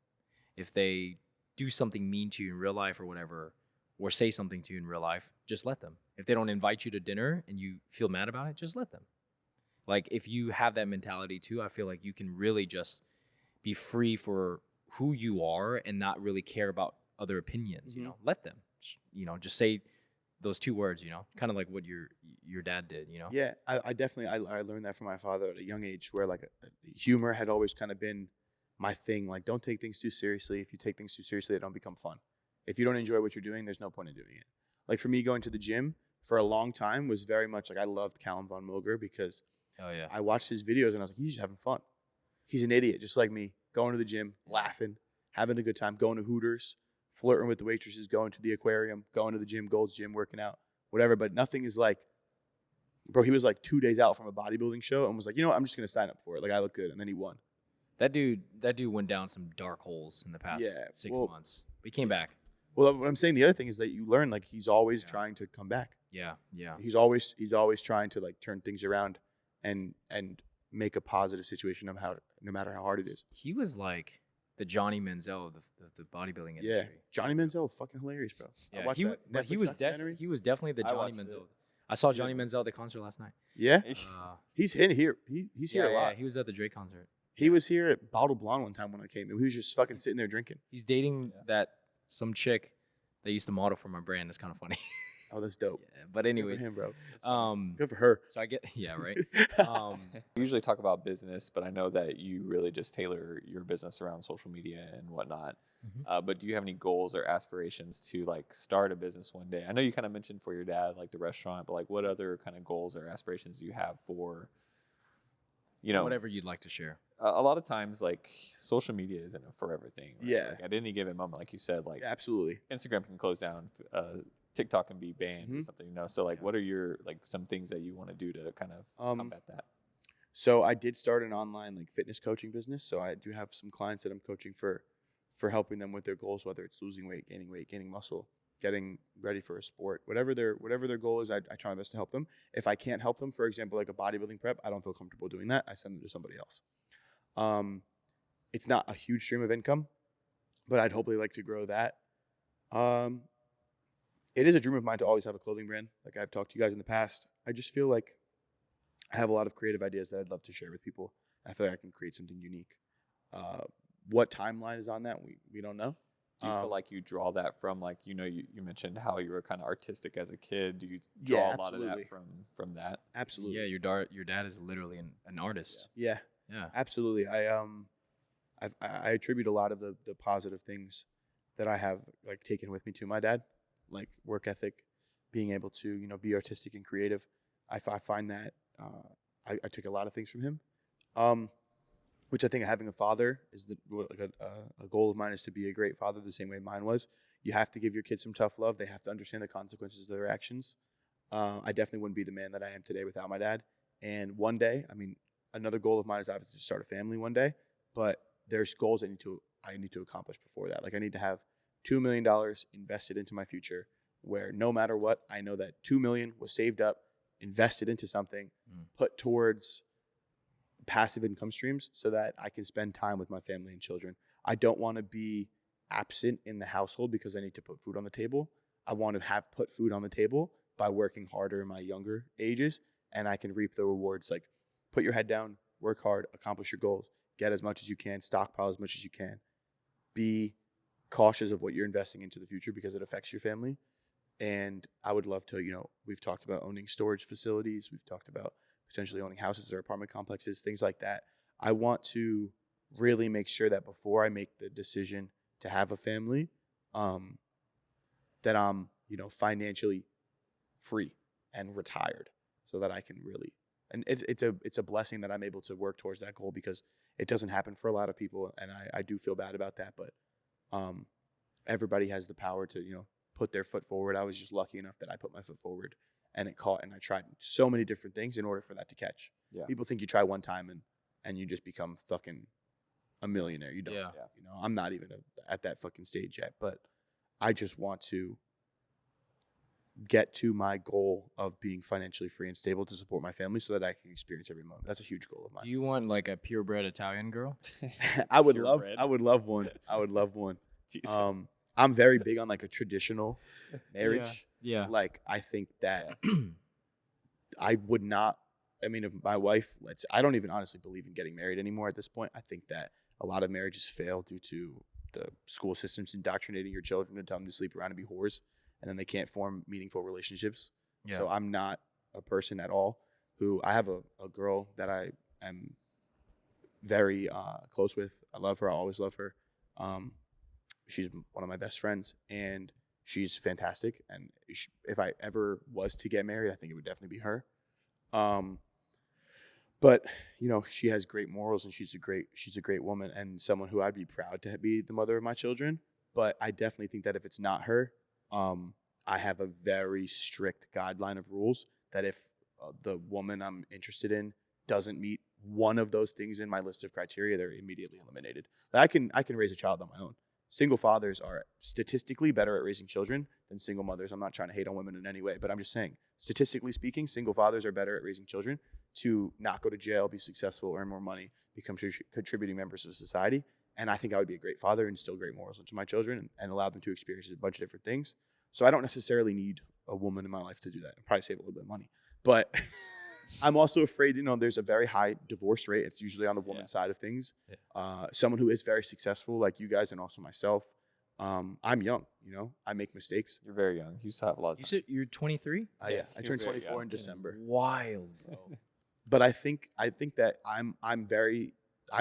If they do something mean to you in real life or whatever, or say something to you in real life, just let them. If they don't invite you to dinner and you feel mad about it, just let them. Like if you have that mentality too, I feel like you can really just be free for who you are and not really care about other opinions.
Mhm.
Let them. Just say those two words. Kind of like what your dad did.
Yeah, I definitely I learned that from my father at a young age, where like humor had always kind of been my thing. Like, don't take things too seriously. If you take things too seriously, they don't become fun. If you don't enjoy what you're doing, there's no point in doing it. Like for me, going to the gym for a long time was very much like I loved Callum Von Moger because
Oh yeah.
I watched his videos and I was like, he's just having fun. He's an idiot, just like me, going to the gym, laughing, having a good time, going to Hooters, flirting with the waitresses, going to the aquarium, going to the gym, Gold's Gym, working out, whatever. But nothing is like, bro, he was like 2 days out from a bodybuilding show and was like, I'm just going to sign up for it. Like, I look good. And then he won.
That dude went down some dark holes in the past
Yeah,
6
well-
months. But he came back.
Well, what I'm saying, the other thing is that you learn, like, he's always
Yeah.
trying to come back.
Yeah. Yeah.
He's always trying to like turn things around and make a positive situation no matter how hard it is.
He was like the Johnny Manziel of the bodybuilding industry.
Yeah, Johnny Manziel, fucking hilarious, bro. I
Yeah,
watched
he,
that
but he
Netflix
was
documentary.
he was definitely the
I
Johnny
watched
Manziel.
it.
I saw
Yeah.
Johnny Manziel at the concert last night.
Yeah,
He's
he's in here. He's here a lot.
he was at the Drake concert.
He was here at Bottle Blonde one time when I came, and he was just fucking sitting there drinking.
He's dating
Yeah.
some chick that used to model for my brand. It's kind of funny.
Oh, that's dope.
Yeah, but
Good
anyways,
for him, bro.
um,
Good for her.
so I get right.
We usually talk about business, but I know that you really just tailor your business around social media and whatnot.
Mhm.
But do you have any goals or aspirations to like start a business one day? I know you kind of mentioned for your dad, like the restaurant, but like what other kind of goals or aspirations do you have for,
Whatever you'd like to share.
a lot of times like social media isn't a forever thing. Right?
Yeah.
Like, at any given moment, like you said, like
Yeah, absolutely.
Instagram can close down, TikTok can be banned or
Mhm.
something, So like,
Yeah.
what are your like some things that you want to do to kind of combat that?
So I did start an online like fitness coaching business. So I do have some clients that I'm coaching for helping them with their goals, whether it's losing weight, gaining muscle, getting ready for a sport, whatever their goal is. I try my best to help them. If I can't help them, for example, like a bodybuilding prep, I don't feel comfortable doing that. I send them to somebody else. It's not a huge stream of income, but I'd hopefully like to grow that. It is a dream of mine to always have a clothing brand. Like I've talked to you guys in the past. I just feel like I have a lot of creative ideas that I'd love to share with people. I feel like I can create something unique. What timeline is on that? We don't know.
Do you feel like you draw that from like you mentioned how you were kind of artistic as a kid? Do you draw
Yeah,
a lot of
absolutely.
that from that?
Absolutely.
Yeah, your dad is literally an artist.
Yeah,
Yeah.
absolutely. I attribute a lot of the positive things that I have like taken with me to my dad, like work ethic, being able to be artistic and creative. I find that I took a lot of things from him, which I think having a father is like a goal of mine is to be a great father the same way mine was. You have to give your kids some tough love. They have to understand the consequences of their actions. I definitely wouldn't be the man that I am today without my dad. And one day, I mean, another goal of mine is obviously to start a family one day, but there's goals I need to accomplish before that. Like I need to have $2 million invested into my future where no matter what, I know that $2 million was saved up, invested into something, put towards passive income streams so that I can spend time with my family and children. I don't want to be absent in the household because I need to put food on the table. I want to have put food on the table by working harder in my younger ages, and I can reap the rewards. Like put your head down, work hard, accomplish your goals, get as much as you can, stockpile as much as you can. Be cautious of what you're investing into the future because it affects your family. And I would love to, we've talked about owning storage facilities. We've talked about potentially owning houses or apartment complexes, things like that. I want to really make sure that before I make the decision to have a family, that I'm, financially free and retired so that I can really, and it's a blessing that I'm able to work towards that goal because it doesn't happen for a lot of people. And I do feel bad about that, but everybody has the power to, put their foot forward. I was just lucky enough that I put my foot forward and it caught, and I tried so many different things in order for that to catch.
Yeah.
People think you try one time and you just become fucking a millionaire. You don't.
Yeah.
I'm not even at that fucking stage yet, but I just want to get to my goal of being financially free and stable to support my family so that I can experience every moment. That's a huge goal of mine.
Do you want like a purebred Italian girl?
I would love one.
Jesus.
I'm very big on like a traditional marriage.
Yeah.
Like I think that I would not, I mean, if my wife I don't even honestly believe in getting married anymore at this point. I think that a lot of marriages fail due to the school systems indoctrinating your children to tell them to sleep around and be whores, and then they can't form meaningful relationships.
Yeah.
So I'm not a person at all who, I have a girl that I am very close with. I love her. I always love her. She's one of my best friends, and she's fantastic. And if I ever was to get married, I think it would definitely be her. But she has great morals, and she's a great woman, and someone who I'd be proud to be the mother of my children. But I definitely think that if it's not her, I have a very strict guideline of rules that if the woman I'm interested in doesn't meet one of those things in my list of criteria, they're immediately eliminated. I can raise a child on my own. Single fathers are statistically better at raising children than single mothers. I'm not trying to hate on women in any way, but I'm just saying, statistically speaking, single fathers are better at raising children to not go to jail, be successful, earn more money, become contributing members of society. And I think I would be a great father and instill great morals into my children and allow them to experience a bunch of different things. So I don't necessarily need a woman in my life to do that. I'd probably save a little bit of money. But I'm also afraid, there's a very high divorce rate. It's usually on the woman's side of things. Someone who is very successful like you guys and also myself. I'm young, I make mistakes.
You're very young. You still have a lot of time.
You said you're 23?
Yeah, I turned
very
24
young.
in December.
Wild, bro.
But I think that I'm
very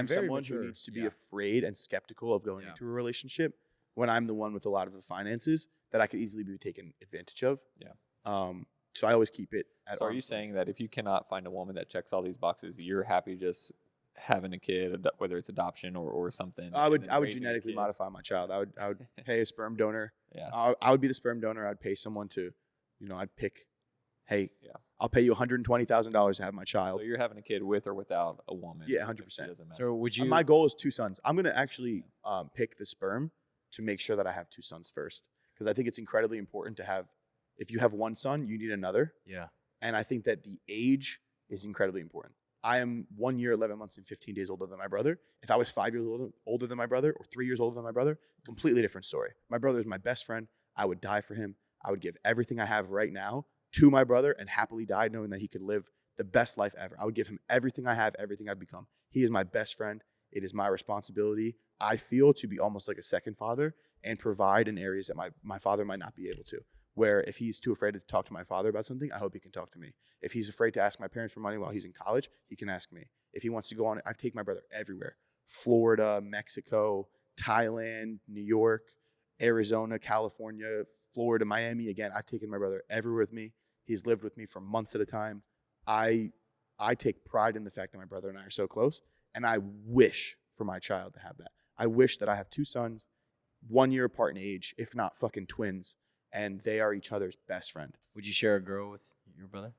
someone
mature.
who needs to be afraid and skeptical of going into a relationship when I'm the one with a lot of the finances that I could easily be taken advantage of.
Yeah.
So I always keep it at
So are you
arm's length.
saying that if you cannot find a woman that checks all these boxes, you're happy just having a kid, whether it's adoption or something?
I would
and then raising a
genetically
kid?
modify my child. I would pay a sperm donor.
Yeah.
I would be the sperm donor. I'd pay someone to, I'd pick, hey,
Yeah.
I'll pay you $120,000 to have my child.
So you're having a kid with or without a woman?
Yeah,
if
100%.
it doesn't matter.
So would you?
My goal is 2 sons. I'm going to actually pick the sperm to make sure that I have 2 sons first. Because I think it's incredibly important to have, if you have 1 son, you need another.
Yeah.
And I think that the age is incredibly important. I am 1 year, 11 months, and 15 days older than my brother. If I was 5 years older than my brother or 3 years older than my brother, completely different story. My brother is my best friend. I would die for him. I would give everything I have right now to my brother and happily die knowing that he could live the best life ever. I would give him everything I have, everything I've become. He is my best friend. It is my responsibility, I feel, to be almost like a second father and provide in areas that my father might not be able to. Where if he's too afraid to talk to my father about something, I hope he can talk to me. If he's afraid to ask my parents for money while he's in college, he can ask me. If he wants to go on, I've taken my brother everywhere. Florida, Mexico, Thailand, New York, Arizona, California, Florida, Miami. Again, I've taken my brother everywhere with me. He's lived with me for months at a time. I I take pride in the fact that my brother and I are so close, and I wish for my child to have that. I wish that I have 2 sons, 1 year apart in age, if not fucking twins, and they are each other's best friend.
Would you share a girl with your brother?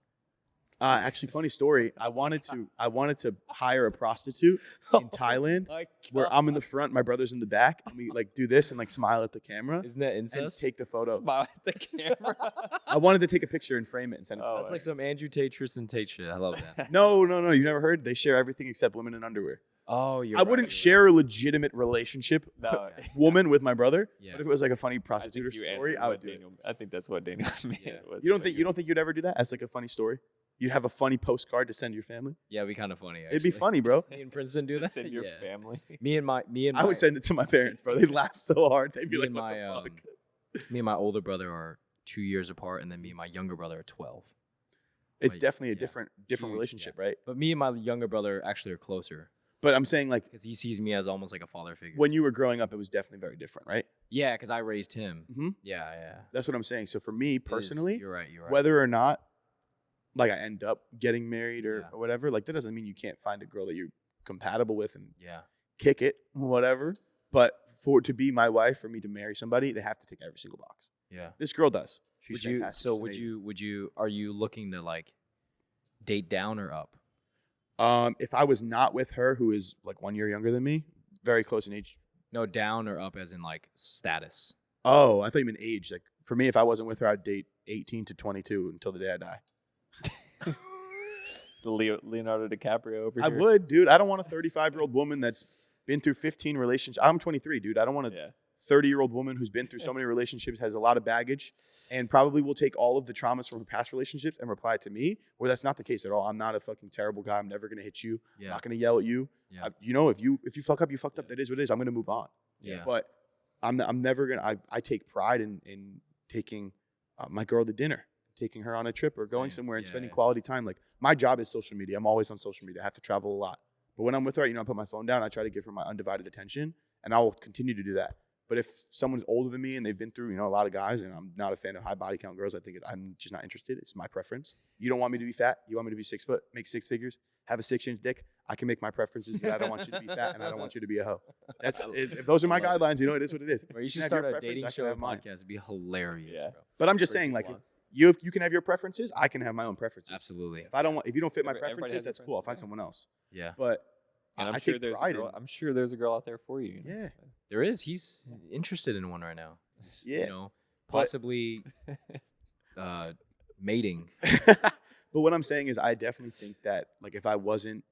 Actually, funny story. I wanted to hire a prostitute in Thailand where I'm in the front, my brother's in the back, and we like do this and like smile at the camera
Isn't that
and
incest?
take the photo.
Smile at the camera.
I wanted to take a picture and frame it and send it.
Oh,
to
That's
my
like some Andrew Tate, Tristan Tate shit. I love that.
No. You never heard? They share everything except women in underwear.
Oh, you're
I wouldn't share a legitimate relationship
No.
woman with my brother,
Yeah.
but if it was like a funny
I think
prostitute
you
story,
answered
I
what
would do it.
Daniel. I think that's what Daniel meant.
Yeah.
Was
You don't think you'd ever do that as like a funny story? You'd have a funny postcard to send your family?
Yeah, it'd be kind of funny.
It'd be
actually.
funny, bro.
Me and Princeton do that.
send your
Yeah.
family?
Me and my
I would send it to my parents, bro. They'd laugh so hard. They'd be
Me
like,
and
"What
my
the fuck?"
me and my older brother are 2 years apart, and then me and my younger brother are 12.
It's
like,
definitely a
yeah.
different
Huge,
relationship, right?
But me and my younger brother actually are closer
But I'm saying like
because he sees me as almost like a father figure.
when you were growing up, it was definitely very different, right?
Yeah, because I raised him.
Mhm.
Yeah.
That's what I'm saying. So for me
It is-
personally,
you're right. You're right.
whether or not like I end up getting married or,
Yeah.
or whatever, like that doesn't mean you can't find a girl that you're compatible with and
Yeah.
kick it, whatever. But for to be my wife, for me to marry somebody, they have to tick every single box.
Yeah.
This girl does. She's
Would you?
fantastic.
So
She's
would
amazing.
you? Are you looking to like date down or up?
If I was not with her, who is like 1 year younger than me, very close in age.
No, down or up as in like status.
Oh, I thought you meant age. Like for me, if I wasn't with her, I'd date 18 to 22 until the day I die.
The Leonardo DiCaprio over
I
here.
would, dude. I don't want a 35-year-old woman that's been through 15 relationships. I'm 23, dude. I don't want a
Yeah.
30-year-old woman who's been through so many relationships, has a lot of baggage, and probably will take all of the traumas from her past relationships and reply it to me, where that's not the case at all. I'm not a fucking terrible guy. I'm never going to hit you. I'm
Yeah.
not going to yell at you.
Yeah.
You know, if you fuck up, you fucked up. That is what it is. I'm going to move on.
Yeah.
But I'm never going to, I take pride in taking my girl to dinner, taking her on a trip or going
Same.
somewhere and
Yeah,
spending
yeah.
quality time. Like my job is social media. I'm always on social media. I have to travel a lot. But when I'm with her, I put my phone down. I try to give her my undivided attention, and I will continue to do that. But if someone's older than me and they've been through, a lot of guys, and I'm not a fan of high body count girls, I'm just not interested. It's my preference. You don't want me to be fat. You want me to be 6 foot, make 6 figures, have a 6-inch dick. I can make my preferences that I don't want you to be fat and I don't want you to be a hoe. If those are my
I love it.
guidelines, it is what it is.
Or you should
can have your
start a
preference,
dating
I can
show or
have mine.
podcast. It'd be hilarious,
Yeah.
bro.
But I'm just
Bring
saying, like,
people
if you can have your preferences, I can have my own preferences.
Absolutely.
If you don't fit my
Everybody has
preferences,
their
that's cool. I'll find
preferences,
someone else.
Yeah.
But
And
I
I'm sure
take
there's a
pride
girl.
in.
I'm sure there's a girl out there for you.
Yeah.
There is. He's interested in one right now. He's,
Yeah. But-
possibly mating.
But what I'm saying is, I definitely think that, like, if I wasn't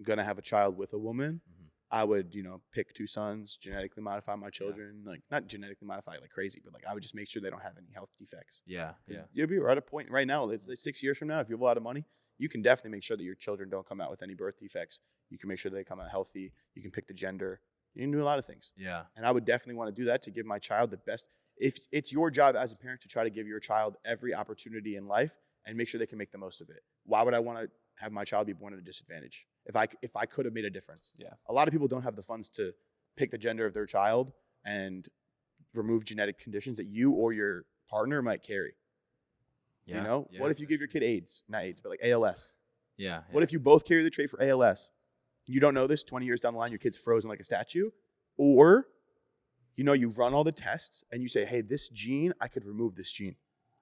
gonna have a child with a woman,
Mhm.
I would, pick 2 sons, genetically modify my children, like not genetically modify like crazy, but like I would just make sure they don't have any health defects.
Yeah.
'Cause
Yeah.
you'll be right at a point right now. It's like 6 years from now, if you have a lot of money, you can definitely make sure that your children don't come out with any birth defects. You can make sure they come out healthy. You can pick the gender. You can do a lot of things.
Yeah.
And I would definitely want to do that to give my child the best. If it's your job as a parent to try to give your child every opportunity in life and make sure they can make the most of it. Why would I want to have my child be born at a disadvantage if I could have made a difference?
Yeah.
A lot of people don't have the funds to pick the gender of their child and remove genetic conditions that you or your partner might carry.
Yeah. Yeah,
What if you give your kid AIDS? Not AIDS, but like ALS.
Yeah.
What if you both carry the trait for ALS? You don't know this 20 years down the line, your kid's frozen like a statue? Or, you run all the tests and you say, hey, this gene, I could remove this gene.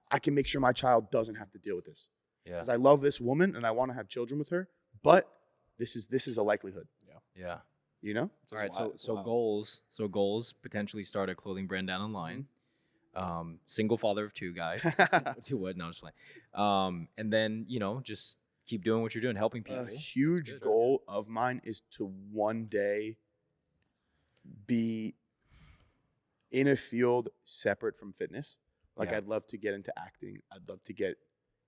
I can make sure my child doesn't have to deal with this.
Yeah.
Because I love this woman and I want to have children with her, but this is a likelihood,
Yeah.
you know?
All right.
wild.
So
Wow.
goals. So goals. Potentially start a clothing brand down the line. Single father of 2 guys. 2 what? No, I'm just playing. And then just keep doing what you're doing, helping people.
A huge
good.
goal of mine is to one day be in a field separate from fitness. Like
Yeah.
I'd love to get into acting. I'd love to get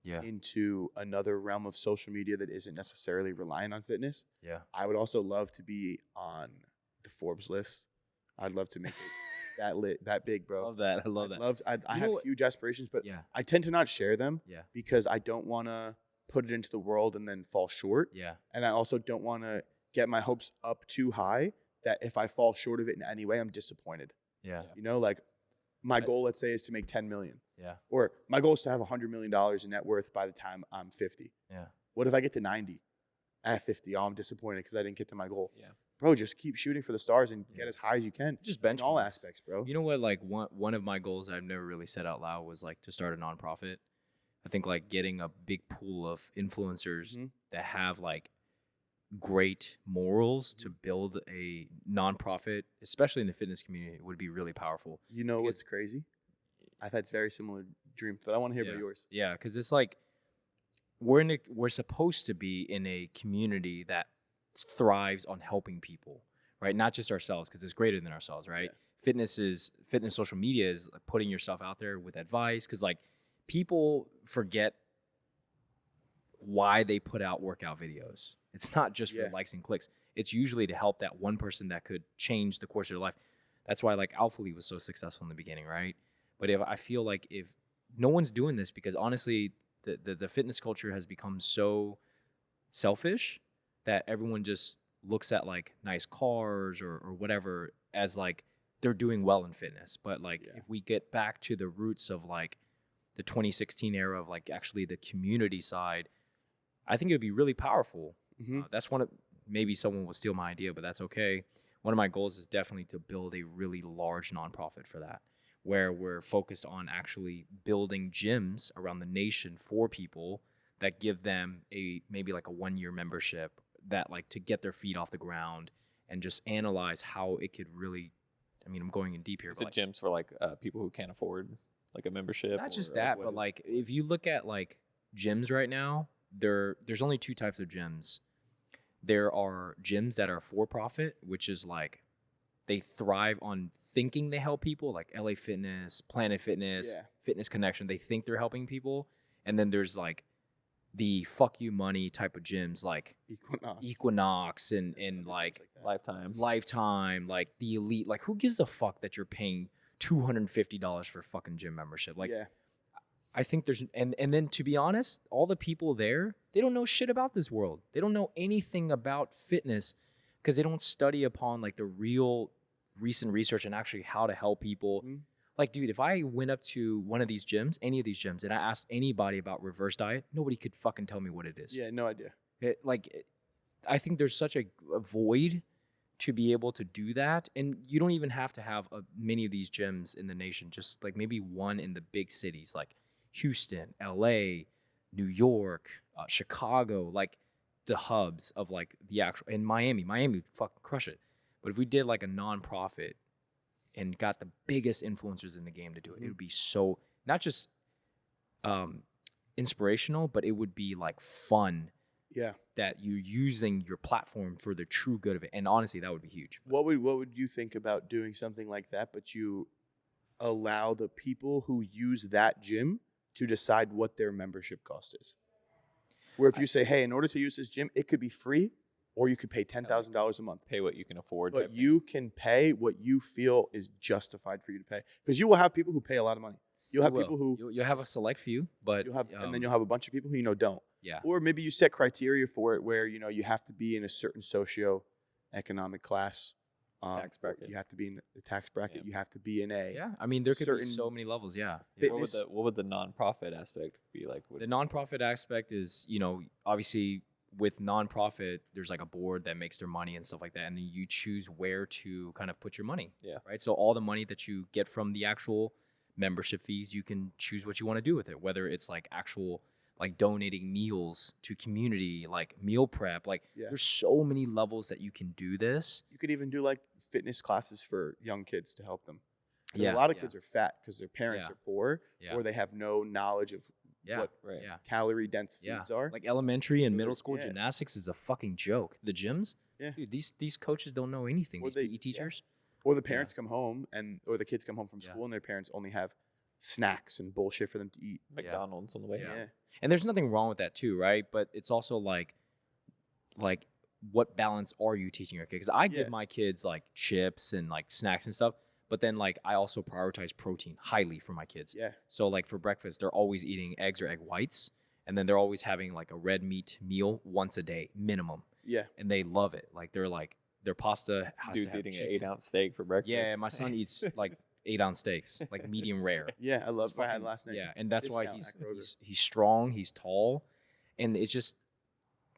Yeah.
into another realm of social media that isn't necessarily reliant on fitness.
Yeah.
I would also love to be on the Forbes list. I'd love to make it that big, bro.
Love that. I love that.
I
You know
have
what-
huge aspirations, but
Yeah.
I tend to not share them
Yeah.
because I don't want to put it into the world and then fall short.
Yeah.
And I also don't want to get my hopes up too high that if I fall short of it in any way, I'm disappointed.
Yeah.
Like my
Right.
goal, let's say, is to make 10 million.
Yeah.
Or my goal is to have $100 million in net worth by the time I'm 50.
Yeah.
What if I get to 90? at 50, I'm disappointed because I didn't get to my goal.
Yeah.
Bro, just keep shooting for the stars and
Yeah.
get as high as you can.
Just
In all
benchmarks.
aspects, bro.
You know what? Like one of my goals I've never really said out loud was like to start a nonprofit. I think like getting a big pool of influencers
Mhm.
that have like great morals to build a nonprofit, especially in the fitness community, would be really powerful.
You know
Because-
what's crazy? I've had very similar dreams, but I want to hear about yours.
Yeah, because it's like we're supposed to be in a community that thrives on helping people, right? Not just ourselves, because it's greater than ourselves, right?
Yeah.
Fitness social media is like putting yourself out there with advice, because like people forget why they put out workout videos. It's not just for
Yeah.
likes and clicks. It's usually to help that one person that could change the course of their life. That's why like Alpha League was so successful in the beginning, right? But if I feel like if no one's doing this, because honestly, the fitness culture has become so selfish that everyone just looks at like nice cars or whatever as like they're doing well in fitness. But like
Yeah.
if we get back to the roots of like the 2016 era of like actually the community side, I think it would be really powerful.
Mhm.
That's one of, maybe someone will steal my idea, but that's okay. One of my goals is definitely to build a really large nonprofit for that, where we're focused on actually building gyms around the nation for people that give them a maybe like a 1-year membership that like to get their feet off the ground and just analyze how it could really, I mean, I'm going in deep here,
Is
but
it
like,
gyms for like people who can't afford like a membership?
not just
or,
that,
what
but
is-
like if you look at like gyms right now, there's only 2 types of gyms. There are gyms that are for profit, which is like they thrive on thinking they help people, like LA Fitness, Planet Fitness,
Yeah.
Fitness Connection. They think they're helping people. And then there's like the fuck you money type of gyms like Equinox and like
Lifetime.
Lifetime, like the Elite. Like who gives a fuck that you're paying $250 for a fucking gym membership? Like
yeah.
I think there's and then to be honest, all the people there, they don't know shit about this world. They don't know anything about fitness because they don't study upon like the real recent research and actually how to help people.
Mhm.
Like, dude, if I went up to one of these gyms, any of these gyms, and I asked anybody about reverse diet, nobody could fucking tell me what it is.
Yeah, no idea.
I think there's such a void to be able to do that. And you don't even have to have many of these gyms in the nation, just like maybe one in the big cities like Houston, LA, New York, Chicago, like the hubs of like the actual, and Miami would fucking crush it. But if we did like a nonprofit and got the biggest influencers in the game to do it, it would be so, not just inspirational, but it would be like fun
Yeah.
that you're using your platform for the true good of it. And honestly, that would be huge.
What would you think about doing something like that, but you allow the people who use that gym to decide what their membership cost is? Where if you say, hey, in order to use this gym, it could be free, or you could pay $10,000 a month.
Pay what you can afford.
But
type thing.
you can pay what you feel is justified for you to pay. Because you will have people who pay a lot of money. You'll have people who
you'll have a select few, but
you'll have, and then you'll have a bunch of people who don't.
yeah.
Or maybe you set criteria for it where you have to be in a certain socio-economic class.
Tax bracket.
You have to be in the tax bracket.
Yeah.
You have to be in a
Yeah, I mean there could be
certain
so many levels. Yeah,
fitness.
What would the nonprofit aspect be like?
the nonprofit aspect is obviously with nonprofit there's like a board that makes their money and stuff like that, and then you choose where to kind of put your money.
Yeah.
Right. So all the money that you get from the actual membership fees, you can choose what you want to do with it. Whether it's like actual like donating meals to community, like meal prep, like
Yeah.
there's so many levels that you can do this.
You could even do like fitness classes for young kids to help them. 'Cause
Yeah,
a lot of
yeah.
kids are fat because their parents
Yeah.
are poor,
Yeah.
or they have no knowledge of
Yeah.
what
Right.
Yeah.
calorie dense
Yeah.
foods are.
Like elementary and
So
middle
they're-
school
yeah.
gymnastics is a fucking joke. The gyms,
Yeah.
dude, these coaches don't know anything.
Or
These
they-
PE teachers.
Or the parents come home or the kids come home from
Yeah.
school and their parents only have snacks and bullshit for them to eat.
McDonald's on the way
Yeah.
out.
And there's nothing wrong with that too, right? But it's also like what balance are you teaching your kid? Because I
Yeah.
give my kids like chips and like snacks and stuff, but then like I also prioritize protein highly for my kids.
Yeah.
So like for breakfast, they're always eating eggs or egg whites, and then they're always having like a red meat meal once a day minimum,
Yeah.
and they love it. Like they're like their pasta has
Dude's
to have
eating
chicken.
an 8-ounce steak for breakfast.
Yeah, my son eats like 8-ounce steaks, like medium rare.
Yeah. I love
It's
what I had
fucking-
last night.
Yeah, and that's why
Discount at Kroger.
he's strong, he's tall, and it's just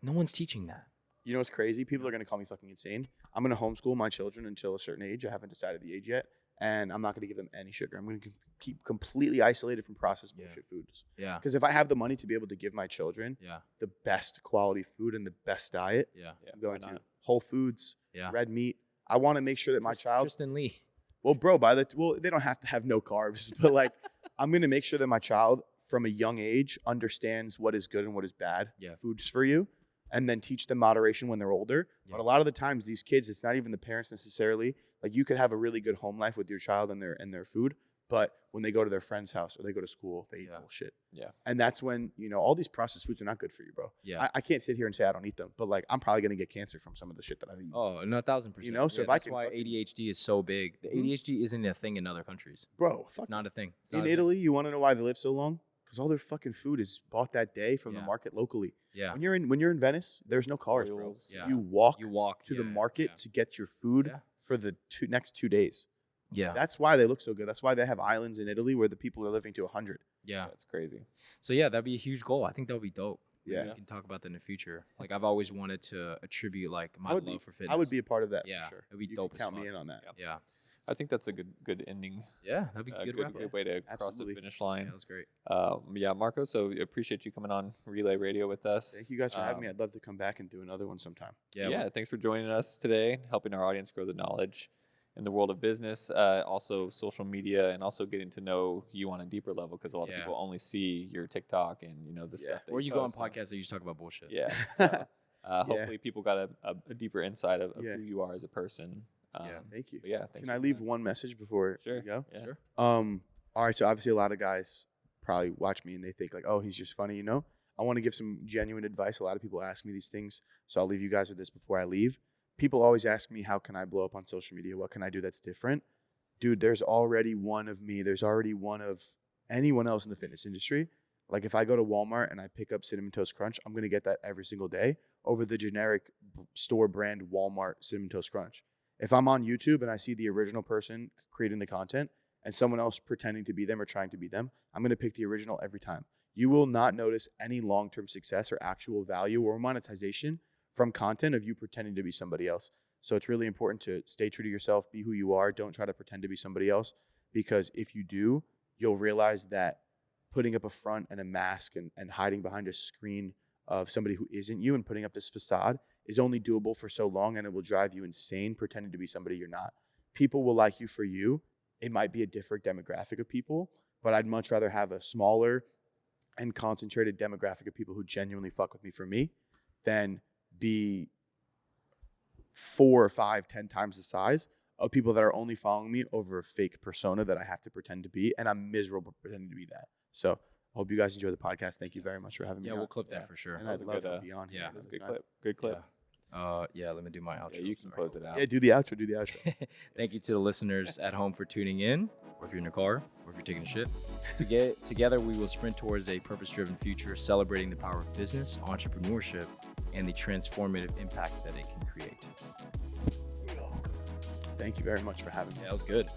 no one's teaching that.
You know what's crazy? People are going to call me fucking insane. I'm going to homeschool my children until a certain age. I haven't decided the age yet. And I'm not going to give them any sugar. I'm going to keep completely isolated from processed bullshit foods.
Yeah.
Because if I have the money to be able to give my children
Yeah.
the best quality food and the best diet,
Yeah.
I'm going
why
to
not?
Whole Foods,
Yeah.
red meat. I want to make sure that my child,
Tristan Lee.
well, bro, they don't have to have no carbs, but like, I'm going to make sure that my child from a young age understands what is good and what is bad foods for you, and then teach them moderation when they're older.
Yeah.
But a lot of the times these kids, it's not even the parents necessarily. Like, you could have a really good home life with your child and their food, but when they go to their friend's house or they go to school, they eat bullshit.
Yeah.
And that's when, all these processed foods are not good for you, bro.
Yeah.
I can't sit here and say I don't eat them, but like, I'm probably going to get cancer from some of the shit that I've eaten.
Oh, no, 1,000%.
So if I
that's
can
why
fucking-
ADHD is so big. The
Mhm.
ADHD isn't a thing in other countries.
Bro,
It's not a thing. It's
in
not a thing.
Italy, you want to know why they live so long? Because all their fucking food is bought that day from the
Yeah.
market locally.
Yeah.
When you're in Venice, there's no cars, bro.
Oils.
Yeah.
You walk
You walk
to the
yeah,
market
Yeah.
to get your food
Yeah.
for the next 2 days.
Yeah.
That's why they look so good. That's why they have islands in Italy where the people are living to 100.
Yeah.
That's crazy.
So yeah, that'd be a huge goal. I think that would be dope.
Yeah.
We can talk about that in the future. Like I've always wanted to attribute like my
I would
love
be-
for fitness.
I would be a part of that
Yeah,
for sure.
it'd be
You
dope
can
as
count me
fuck.
in on that.
Yeah.
I think that's a good ending.
Yeah, that'd be a good wrap.
Good way to cross the
Absolutely.
finish
Yeah,
line.
that was great.
Yeah, Marco. So we appreciate you coming on Relay Radio with us.
Thank you guys for having me.
Um,
I'd love to come back and do another one sometime.
Yeah.
Yeah, thanks for joining us today, helping our audience grow the knowledge in the world of business, also social media, and also getting to know you on a deeper level because a lot of
Yeah.
people only see your TikTok and the
Yeah.
stuff. That
Or you go on
post and-
podcasts that you just talk about bullshit.
Yeah. So, hopefully, people got a deeper insight of
Yeah.
who you are as a person.
Yeah.
Thank you.
But yeah, thanks
Can
for
I leave
coming.
one message before
Sure.
we go?
Yeah.
Sure.
All right, so obviously a lot of guys probably watch me and they think like, oh, he's just funny, I want to give some genuine advice. A lot of people ask me these things, so I'll leave you guys with this before I leave. People always ask me, how can I blow up on social media? What can I do that's different? Dude, there's already one of me. There's already one of anyone else in the fitness industry. Like if I go to Walmart and I pick up Cinnamon Toast Crunch, I'm going to get that every single day over the generic store brand Walmart Cinnamon Toast Crunch. If I'm on YouTube and I see the original person creating the content and someone else pretending to be them or trying to be them, I'm going to pick the original every time. You will not notice any long-term success or actual value or monetization from content of you pretending to be somebody else. So it's really important to stay true to yourself, be who you are. Don't try to pretend to be somebody else, because if you do, you'll realize that putting up a front and a mask and hiding behind a screen of somebody who isn't you and putting up this facade is only doable for so long, and it will drive you insane pretending to be somebody you're not. People will like you for you. It might be a different demographic of people, but I'd much rather have a smaller and concentrated demographic of people who genuinely fuck with me for me than be 4 or 5, 10 times the size of people that are only following me over a fake persona that I have to pretend to be, and I'm miserable pretending to be that. So I hope you guys enjoy the podcast. Thank you very much for having me
Yeah,
on.
we'll clip
Yeah.
that for sure.
And
That was
I'd
a
love
good,
to be on here.
yeah,
That's a
another
good
time.
clip. Good clip.
Yeah, let me do my outro.
Yeah, you can
Sorry.
close it out.
Yeah, do the outro. Do the outro.
Thank you to the listeners at home for tuning in, or if you're in your car, or if you're taking a shit. Together, we will sprint towards a purpose-driven future, celebrating the power of business, entrepreneurship, and the transformative impact that it can create.
Thank you very much for having me.
Yeah, that was good.